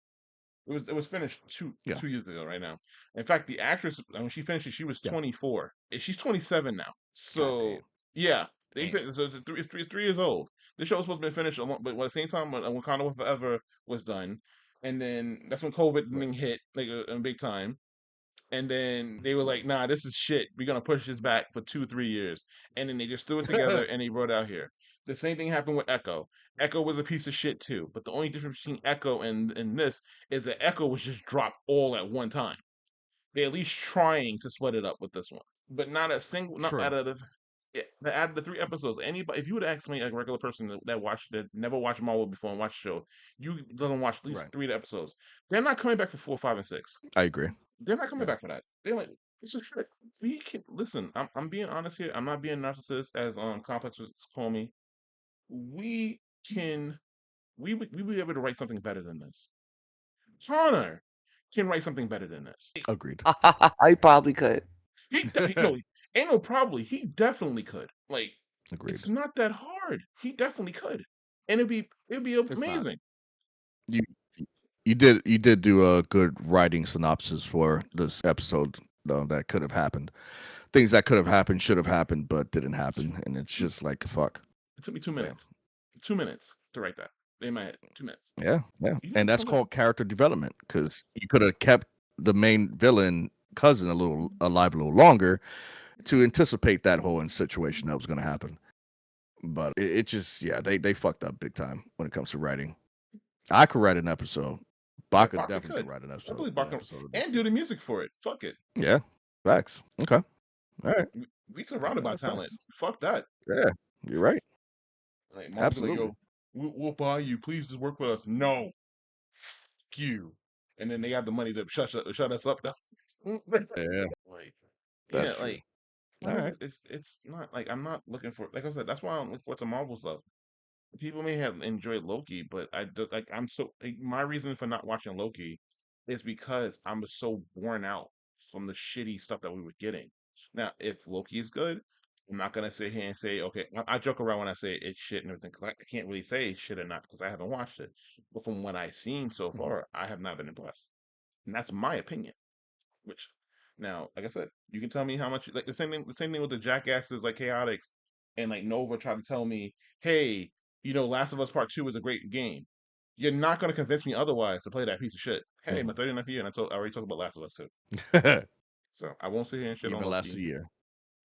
[SPEAKER 3] It was finished two
[SPEAKER 1] Yeah,
[SPEAKER 3] 2 years ago right now. In fact, the actress when she finished it, she was
[SPEAKER 1] yeah.
[SPEAKER 3] 24. She's 27 now.
[SPEAKER 1] God damn.
[SPEAKER 3] So yeah, they
[SPEAKER 1] Damn.
[SPEAKER 3] fin- so it's 3 years old. The show was supposed to be finished, but at the same time when Wakanda Forever was done, and then that's when COVID
[SPEAKER 1] Right.
[SPEAKER 3] thing hit like a big time. And then they were like, nah, this is shit. We're gonna push this back for 2, 3 years. And then they just threw it together and they wrote out here. The same thing happened with Echo. Echo was a piece of shit too. But the only difference between Echo and this is that Echo was just dropped all at one time. They at least trying to split it up with this one. But not a single not
[SPEAKER 1] True.
[SPEAKER 3] out of out of the 3 episodes, anybody if you would ask me, like a regular person that never watched Marvel before and watched the show, you doesn't watch at least
[SPEAKER 1] Right.
[SPEAKER 3] 3 episodes. They're not coming back for 4, 5, and 6.
[SPEAKER 1] I agree.
[SPEAKER 3] They're not coming
[SPEAKER 1] Yeah.
[SPEAKER 3] back for that. They're like, this is shit. We can listen. I'm being honest here. I'm not being narcissist, as Complex would call me. We can we would be able to write something better than this. Connor can write something better than this.
[SPEAKER 1] Agreed.
[SPEAKER 2] I probably could.
[SPEAKER 3] No, ain't no probably. He definitely could. Like,
[SPEAKER 1] Agreed.
[SPEAKER 3] it's not that hard. He definitely could, and it'd be
[SPEAKER 1] It's not.
[SPEAKER 3] amazing.
[SPEAKER 1] You you did do a good writing synopsis for this episode though that could have happened. Things that could have happened should have happened but didn't happen, and it's just like fuck.
[SPEAKER 3] It took me two
[SPEAKER 1] But yeah.
[SPEAKER 3] minutes. 2 minutes to write that in my head. 2 minutes.
[SPEAKER 1] Yeah, yeah.
[SPEAKER 3] You
[SPEAKER 1] And
[SPEAKER 3] know
[SPEAKER 1] that's
[SPEAKER 3] somebody.
[SPEAKER 1] called character development because you could have kept the main villain cousin a little alive a little longer to anticipate that whole situation that was going to happen. But it just, yeah, they fucked up big time when it comes to writing. I could write an episode.
[SPEAKER 3] Yeah,
[SPEAKER 1] Baka
[SPEAKER 3] Baka
[SPEAKER 1] definitely
[SPEAKER 3] could.
[SPEAKER 1] could write an
[SPEAKER 3] I
[SPEAKER 1] episode.
[SPEAKER 3] believe
[SPEAKER 1] An
[SPEAKER 3] Baka
[SPEAKER 1] episode of this.
[SPEAKER 3] and do the music for it. Fuck it.
[SPEAKER 1] Yeah, facts. Okay, all right.
[SPEAKER 3] We surrounded by
[SPEAKER 1] Yeah,
[SPEAKER 3] talent.
[SPEAKER 1] facts.
[SPEAKER 3] Fuck that.
[SPEAKER 1] Yeah, you're right.
[SPEAKER 3] Like Marvel be like,
[SPEAKER 1] Absolutely.
[SPEAKER 3] yo, we'll buy you. Please just work with us. No, fuck you. And then they have the money to shut us up. Now.
[SPEAKER 1] Yeah,
[SPEAKER 3] Like,
[SPEAKER 1] that's
[SPEAKER 3] yeah,
[SPEAKER 1] true.
[SPEAKER 3] like
[SPEAKER 1] All
[SPEAKER 3] sometimes
[SPEAKER 1] right.
[SPEAKER 3] it's not like I'm not looking for. Like I said, that's why I don't look forward to Marvel stuff. People may have enjoyed Loki, but I'm so like, my reason for not watching Loki is because I'm so worn out from the shitty stuff that we were getting. Now, if Loki is good, I'm not gonna sit here and say, okay, I joke around when I say it's shit and everything because I can't really say it's shit or not because I haven't watched it. But from what I've seen so
[SPEAKER 1] Mhm.
[SPEAKER 3] far, I have not been impressed, and that's my opinion. Which now, like I said, you can tell me how much like the same thing with the jackasses like Chaotix. and like Nova tried to tell me, hey, Last of Us Part 2 is a great game, you're not going to convince me otherwise to play that piece of shit. Hey, my 39th year, and I already talked about Last of Us 2. So I won't sit here and shit on
[SPEAKER 1] Even last
[SPEAKER 3] Loki.
[SPEAKER 1] year.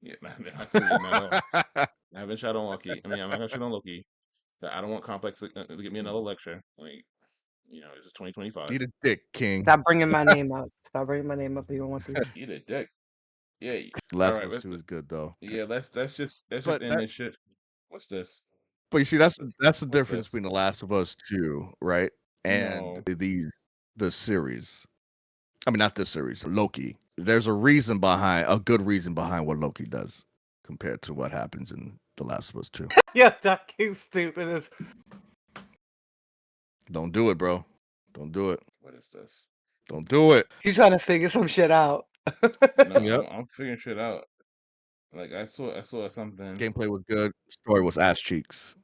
[SPEAKER 3] Yeah, not for me, not at all. I haven't shot on Loki. I mean, I'm not gonna shit on Loki. I don't want Complex to get me another lecture. Like, it's just 2025.
[SPEAKER 1] Eat a dick, King.
[SPEAKER 2] Stop bringing my name up. Stop bringing my name up. You don't want to.
[SPEAKER 3] Eat a dick. Yeah.
[SPEAKER 1] Last
[SPEAKER 3] All
[SPEAKER 1] of
[SPEAKER 3] right.
[SPEAKER 1] Us 2 is good though.
[SPEAKER 3] Yeah. Let's just
[SPEAKER 1] But
[SPEAKER 3] end
[SPEAKER 1] that,
[SPEAKER 3] this shit. What's this?
[SPEAKER 1] but you see, that's the
[SPEAKER 3] What's
[SPEAKER 1] difference
[SPEAKER 3] this?
[SPEAKER 1] between The Last of Us 2, right? And
[SPEAKER 3] No.
[SPEAKER 1] the series. I mean, not this series, Loki. There's a good reason behind what Loki does compared to what happens in The Last of Us 2.
[SPEAKER 2] Yeah, that kid's stupid as.
[SPEAKER 1] Don't do it, bro. Don't do it.
[SPEAKER 3] What is this?
[SPEAKER 1] Don't do it.
[SPEAKER 2] He's trying to figure some shit out.
[SPEAKER 3] No,
[SPEAKER 1] Yep.
[SPEAKER 3] I'm figuring shit out. Like I saw something.
[SPEAKER 1] Gameplay was good. Story was ass cheeks.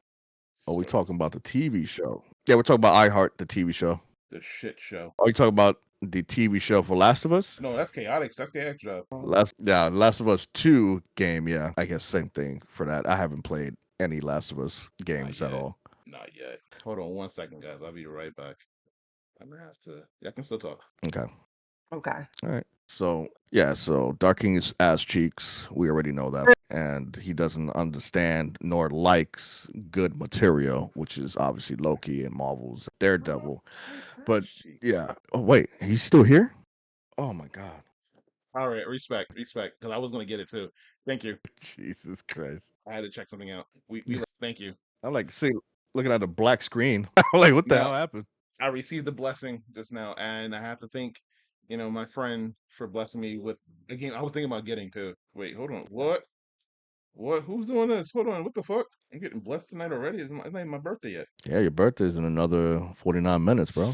[SPEAKER 1] Oh, we talking about the TV show? Yeah, we're talking about Ironheart, the TV show.
[SPEAKER 3] The shit show.
[SPEAKER 1] Are you talking about the TV show for Last of Us?
[SPEAKER 3] No, that's chaotic. That's chaotic job.
[SPEAKER 1] Last of Us 2 game, yeah. I guess same thing for that. I haven't played any Last of Us games at all.
[SPEAKER 3] Not yet. Hold on 1 second, guys. I'll be right back. I'm gonna have to. Yeah, I can still talk.
[SPEAKER 1] Okay.
[SPEAKER 2] Okay.
[SPEAKER 1] All right. So Dark King is ass cheeks. We already know that. And he doesn't understand nor likes good material, which is obviously Loki and Marvel's Daredevil. But yeah. Oh wait, he's still here? Oh my god.
[SPEAKER 3] All right, respect, because I was gonna get it too. Thank you.
[SPEAKER 1] Jesus Christ.
[SPEAKER 3] I had to check something out. We thank you.
[SPEAKER 1] I like see looking at the black screen. I'm like, what the hell happened?
[SPEAKER 3] I received the blessing just now, and I have to thank, my friend for blessing me with a game I was thinking about getting too. Wait, hold on. What? What? Who's doing this? Hold on. What the fuck? I'm getting blessed tonight already. It's not even my birthday yet.
[SPEAKER 1] Yeah, your birthday's in another 49 minutes, bro.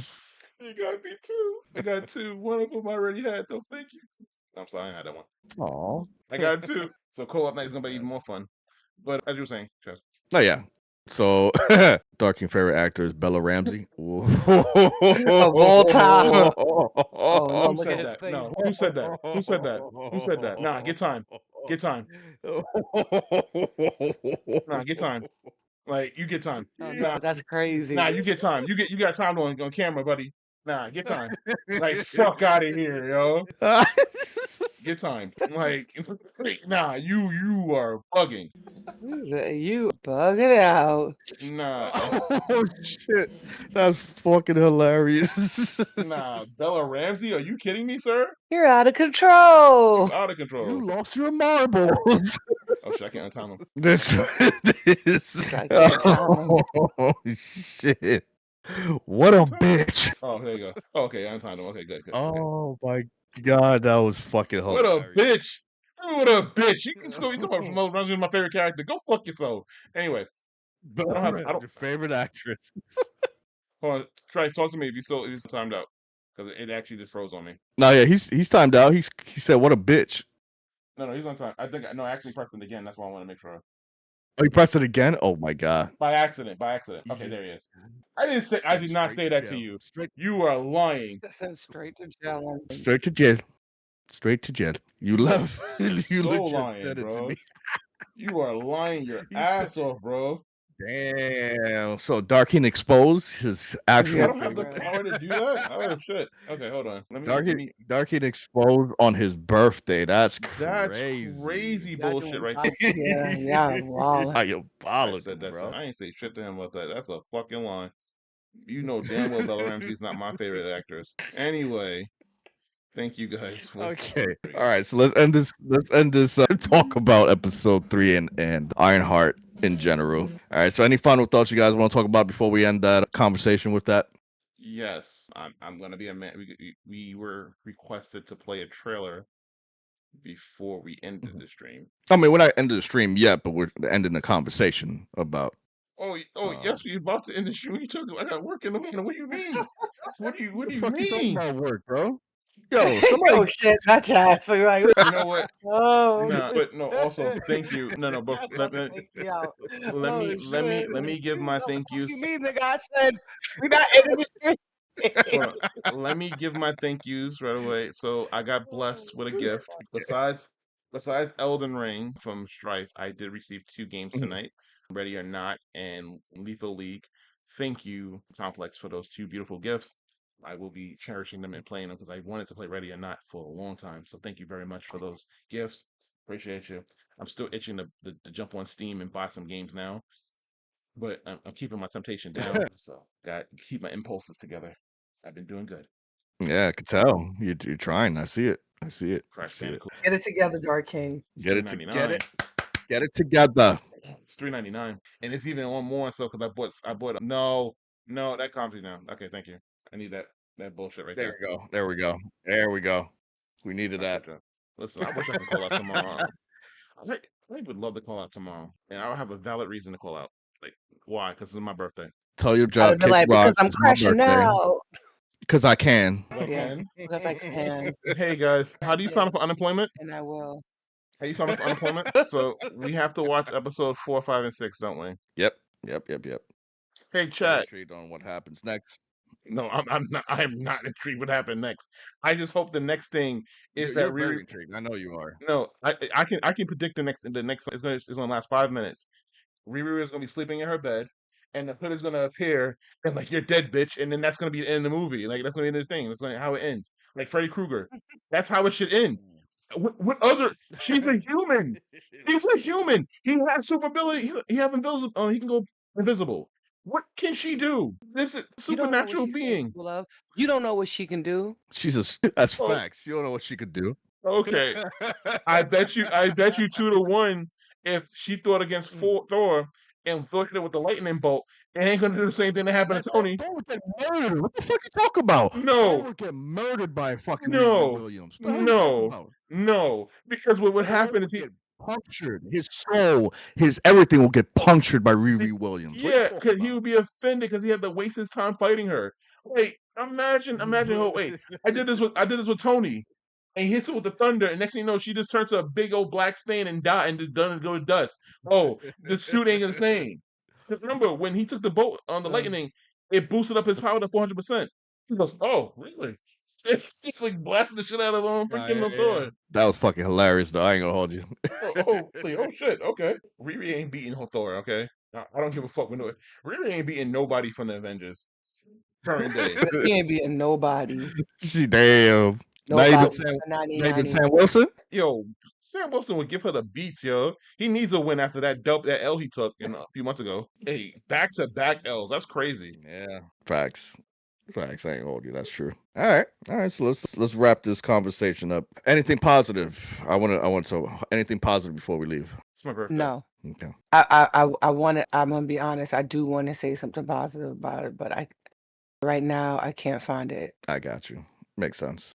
[SPEAKER 3] You got me too. I got two. One of them I already had though. Thank you. I'm sorry, I had that one.
[SPEAKER 1] Aw.
[SPEAKER 3] I got two. So co-op night is gonna be even more fun. But as you were saying, Chaz.
[SPEAKER 1] Oh yeah. So Dark King favorite actor is Bella Ramsey.
[SPEAKER 2] Of all time. Oh no,
[SPEAKER 3] Who
[SPEAKER 2] look
[SPEAKER 3] said
[SPEAKER 2] at his
[SPEAKER 3] that?
[SPEAKER 2] face.
[SPEAKER 3] No, who said that? Who said that? Who said that? Nah, get time. Get time. Nah, get time. Like you get time.
[SPEAKER 2] Oh,
[SPEAKER 3] Nah,
[SPEAKER 2] no, that's crazy.
[SPEAKER 3] nah, you get time. You got time on camera, buddy. Nah, get time. Like fuck out of here, yo. Get time. Like nah, you are bugging.
[SPEAKER 2] You bugging out.
[SPEAKER 3] Nah.
[SPEAKER 1] Oh shit. That's fucking hilarious.
[SPEAKER 3] Nah, Bella Ramsey, are you kidding me, sir?
[SPEAKER 2] You're out of control.
[SPEAKER 3] You out of control.
[SPEAKER 1] You lost your marbles.
[SPEAKER 3] Oh shit, I can't untime him.
[SPEAKER 1] This
[SPEAKER 2] I can't time
[SPEAKER 1] oh shit. What a bitch.
[SPEAKER 3] Oh, there you go. Oh, okay, I untimed him. Okay, good.
[SPEAKER 1] Oh my god, that was fucking
[SPEAKER 3] What
[SPEAKER 1] hilarious.
[SPEAKER 3] a bitch! What a bitch! You can still be talking about Bella Ramsey, my favorite character. Go fuck yourself. Anyway,
[SPEAKER 1] Bella Ramsey, your favorite actress.
[SPEAKER 3] hold on. Try to talk to me if he's timed out, because it actually just froze on me.
[SPEAKER 1] No, yeah, he's timed out. He said, "What a bitch."
[SPEAKER 3] No, he's on time. I actually pressed it again. That's why I want to make sure.
[SPEAKER 1] Oh, you pressed it again? Oh my god!
[SPEAKER 3] By accident. Okay, there he is. I did not say that to you. You are lying.
[SPEAKER 2] Sent straight to jail.
[SPEAKER 1] Straight to jail. Straight to jail. You love. You
[SPEAKER 3] So
[SPEAKER 1] legit
[SPEAKER 3] lying,
[SPEAKER 1] said it
[SPEAKER 3] bro.
[SPEAKER 1] to me.
[SPEAKER 3] You are lying your
[SPEAKER 1] You
[SPEAKER 3] ass off, bro.
[SPEAKER 1] Damn. So Dark King exposed his actual.
[SPEAKER 3] I don't have the power to do that. Oh shit. Okay, hold on.
[SPEAKER 1] Dark King exposed on his birthday. That's crazy.
[SPEAKER 3] That's crazy bullshit right there.
[SPEAKER 2] Yeah, wow.
[SPEAKER 1] Diabolical,
[SPEAKER 3] I said that.
[SPEAKER 1] bro.
[SPEAKER 3] I ain't say shit to him about that. That's a fucking lie. You know damn well Bella Ramsey's not my favorite actress. Anyway, thank you guys.
[SPEAKER 1] Okay. All right. So let's end this. Talk about episode 3 and Ironheart in general. All right. So any final thoughts you guys want to talk about before we end that conversation with that?
[SPEAKER 3] Yes, I'm gonna be a man. We were requested to play a trailer before we ended the stream.
[SPEAKER 1] I mean, we're not ending the stream yet, but we're ending the conversation about.
[SPEAKER 3] Yes, we're about to end the stream. You took. I got work in the morning. What do you mean? What do you
[SPEAKER 1] You talking
[SPEAKER 3] mean?
[SPEAKER 1] about work, bro? Yo,
[SPEAKER 2] Oh shit, not Chad. So like,
[SPEAKER 3] You know what?
[SPEAKER 2] oh,
[SPEAKER 3] No, but no. Also, thank you. No. But let me give my thank yous.
[SPEAKER 2] You mean nigga? I said we not ending the stream.
[SPEAKER 3] Hold on. Let me give my thank yous right away. So I got blessed with a gift. Besides besides Elden Ring from Strife, I did receive 2 games
[SPEAKER 1] Mhm.
[SPEAKER 3] tonight, Ready or Not and Lethal League. Thank you, Complex, for those 2 beautiful gifts. I will be cherishing them and playing them because I wanted to play Ready or Not for a long time. So thank you very much for those gifts. Appreciate you. I'm still itching to jump on Steam and buy some games now, but I'm keeping my temptation down. So got keep my impulses together. I've been doing good.
[SPEAKER 1] Yeah, I could tell. You're trying. I see it. I see it. I
[SPEAKER 3] Crash
[SPEAKER 1] see it.
[SPEAKER 3] Bandicoot.
[SPEAKER 2] Get it together, Dark King.
[SPEAKER 3] It's
[SPEAKER 1] Get it
[SPEAKER 3] $3.99.
[SPEAKER 1] get it together.
[SPEAKER 3] It's $3.99, and it's even on more so because I bought. No, that calms me down. Okay, thank you. I need that bullshit right
[SPEAKER 1] There
[SPEAKER 3] there.
[SPEAKER 1] we go. There we go. There we go. We needed that.
[SPEAKER 3] Gotcha. Listen, I wish I could call out tomorrow. I would love to call out tomorrow, and I'll have a valid reason to call out. Like, why? Because it's my birthday.
[SPEAKER 1] Tell your
[SPEAKER 2] I'd
[SPEAKER 1] job,
[SPEAKER 2] have been
[SPEAKER 1] kick
[SPEAKER 2] like, because
[SPEAKER 1] rocks.
[SPEAKER 2] I'm
[SPEAKER 1] It's my
[SPEAKER 2] crashing
[SPEAKER 1] birthday.
[SPEAKER 2] out.
[SPEAKER 1] Because I can.
[SPEAKER 3] I
[SPEAKER 2] Yeah,
[SPEAKER 3] can.
[SPEAKER 2] because I can,
[SPEAKER 3] Hey guys, how do you sign up for unemployment?
[SPEAKER 2] and I will.
[SPEAKER 3] How do you sign up for unemployment? So we have to watch episode 4, 5, and 6, don't we?
[SPEAKER 1] Yep.
[SPEAKER 3] Hey,
[SPEAKER 1] Very
[SPEAKER 3] chat.
[SPEAKER 1] intrigued on what happens next.
[SPEAKER 3] No, I'm not. I'm not intrigued what happened next. I just hope the next thing is that
[SPEAKER 1] You're very intrigued. I know you are.
[SPEAKER 3] No, I can predict the next it's gonna last 5 minutes. Riri is gonna be sleeping in her bed, and the hood is gonna appear, and like you're dead, bitch, and then that's gonna be the end of the movie. Like that's gonna be the thing. That's like how it ends. Like Freddy Krueger. That's how it should end. What other? She's a human. He's a human. He has super ability. He have invisible. He can go invisible. What can she do? This is a
[SPEAKER 2] You don't know what
[SPEAKER 3] supernatural
[SPEAKER 2] she's
[SPEAKER 3] being.
[SPEAKER 2] capable of. You don't know what she can do.
[SPEAKER 1] That's
[SPEAKER 3] Oh,
[SPEAKER 1] facts. You don't know what she could do.
[SPEAKER 3] okay. I bet you 2-1 if she thought against Thor and Thor hit it with the lightning bolt, it ain't gonna do the same thing that happened
[SPEAKER 1] Man,
[SPEAKER 3] to Tony.
[SPEAKER 1] Thor would get murdered. What the fuck you talking about? Thor
[SPEAKER 3] No,
[SPEAKER 1] would get murdered by fucking Riri
[SPEAKER 3] no,
[SPEAKER 1] Williams. What the hell are you talking
[SPEAKER 3] no,
[SPEAKER 1] about?
[SPEAKER 3] no. Because what would
[SPEAKER 1] Thor
[SPEAKER 3] happen is
[SPEAKER 1] would get punctured. His soul, his everything will get punctured by Riri Williams. What are you
[SPEAKER 3] yeah,
[SPEAKER 1] talking
[SPEAKER 3] because he
[SPEAKER 1] about?
[SPEAKER 3] would be offended because he had to waste his time fighting her. Wait, imagine. Oh, wait, I did this with Tony, and he hits it with the thunder, and next thing you know, she just turns to a big old black stain and die and just done go to dust. Oh, the suit ain't the same. Because remember when he took the bolt on the lightning, it boosted up his power to 400%. He goes, "Oh, really?" He's like blasting the shit out of freaking Thor.
[SPEAKER 1] That was fucking hilarious, though. I ain't gonna hold you.
[SPEAKER 3] Really? Oh shit. Okay. Riri ain't beating Thor. Okay. I don't give a fuck. Riri ain't beating nobody from the Avengers. Current day.
[SPEAKER 2] He ain't beating nobody.
[SPEAKER 1] Damn. Not even
[SPEAKER 2] Nobody.
[SPEAKER 1] Sam. Not even
[SPEAKER 2] 99.
[SPEAKER 1] Sam Wilson.
[SPEAKER 3] Yo, Sam Wilson would give her the beats, yo. He needs a win after that L he took a few months ago. Hey, back to back L's. That's crazy.
[SPEAKER 1] Yeah. Facts. Facts. I ain't gonna hold you. That's true. All right. So let's wrap this conversation up. Anything positive? I want to anything positive before we leave.
[SPEAKER 3] It's my birthday.
[SPEAKER 2] No.
[SPEAKER 1] Okay.
[SPEAKER 2] I want to. I'm gonna be honest. I do want to say something positive about it, but right now I can't find it.
[SPEAKER 1] I got you. Makes sense.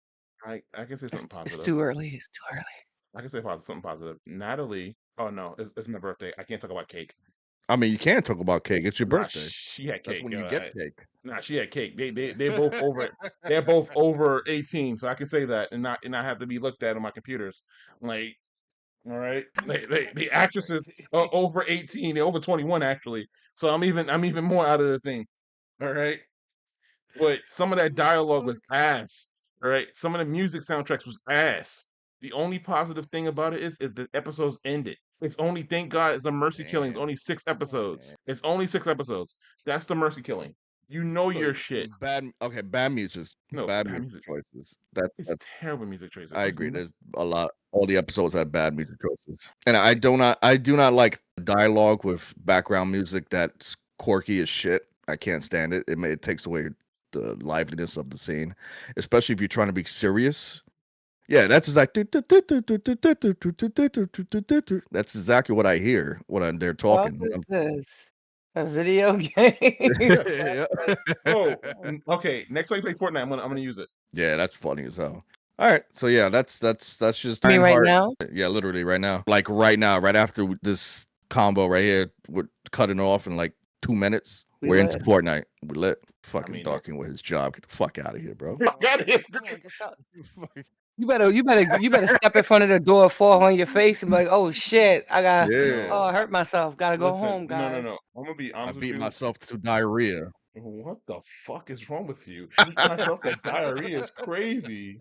[SPEAKER 3] I can say something positive.
[SPEAKER 2] It's too early. It's too early.
[SPEAKER 3] I can say something positive. Natalie. Oh no, it's my birthday. I can't talk about cake.
[SPEAKER 1] I mean, you can't talk about cake. It's your
[SPEAKER 3] Nah,
[SPEAKER 1] birthday.
[SPEAKER 3] she had
[SPEAKER 1] That's
[SPEAKER 3] cake.
[SPEAKER 1] when you get cake.
[SPEAKER 3] Nah, she had cake. They're both over. They're both over 18, so I can say that and not have to be looked at on my computers. Like, all right, the actresses are over 18. They're over 21 actually. So I'm even more out of the thing. All right, but some of that dialogue was ass. All right, some of the music soundtracks was ass. The only positive thing about it is the episodes ended. It's only thank God it's a mercy killing. It's
[SPEAKER 1] Damn.
[SPEAKER 3] only 6 episodes. It's only 6 episodes. That's the mercy killing. You know
[SPEAKER 1] So
[SPEAKER 3] your shit.
[SPEAKER 1] bad music.
[SPEAKER 3] No,
[SPEAKER 1] Bad
[SPEAKER 3] bad
[SPEAKER 1] music
[SPEAKER 3] music.
[SPEAKER 1] choices.
[SPEAKER 3] It's
[SPEAKER 1] That's
[SPEAKER 3] terrible music choices.
[SPEAKER 1] I
[SPEAKER 3] There's
[SPEAKER 1] agree.
[SPEAKER 3] no-
[SPEAKER 1] There's a lot. All the episodes had bad music choices, and I do not like dialogue with background music that's quirky as shit. I can't stand it. It takes away the liveliness of the scene, especially if you're trying to be serious. Yeah, that's exactly that's exactly what I hear when they're
[SPEAKER 2] What
[SPEAKER 1] talking.
[SPEAKER 2] is this? A video game?
[SPEAKER 1] Yeah.
[SPEAKER 3] Oh, okay. Next time you play Fortnite, I'm gonna use it.
[SPEAKER 1] Yeah, that's funny as hell. All right, so yeah, that's just
[SPEAKER 2] You mean right
[SPEAKER 1] Ironheart.
[SPEAKER 2] now?
[SPEAKER 1] Yeah, literally right now. Like right now, right after this combo right here, we're cutting off in like 2 minutes.
[SPEAKER 2] We
[SPEAKER 1] We're into
[SPEAKER 2] lit.
[SPEAKER 1] Fortnite. We lit. Fucking
[SPEAKER 3] mean,
[SPEAKER 1] talking with his job. Get the fuck out of here, bro.
[SPEAKER 3] Got it.
[SPEAKER 2] Come on, just tell- You better step in front of the door, fall on your face, and be like, "Oh shit, I got,
[SPEAKER 1] Yeah,
[SPEAKER 2] oh, I hurt myself. Gotta go
[SPEAKER 3] Listen,
[SPEAKER 2] home, guys."
[SPEAKER 3] no. I'm gonna be
[SPEAKER 1] I
[SPEAKER 3] honest with
[SPEAKER 1] beat
[SPEAKER 3] you.
[SPEAKER 1] myself to diarrhea.
[SPEAKER 3] What the fuck is wrong with you? Beat myself to diarrhea is crazy.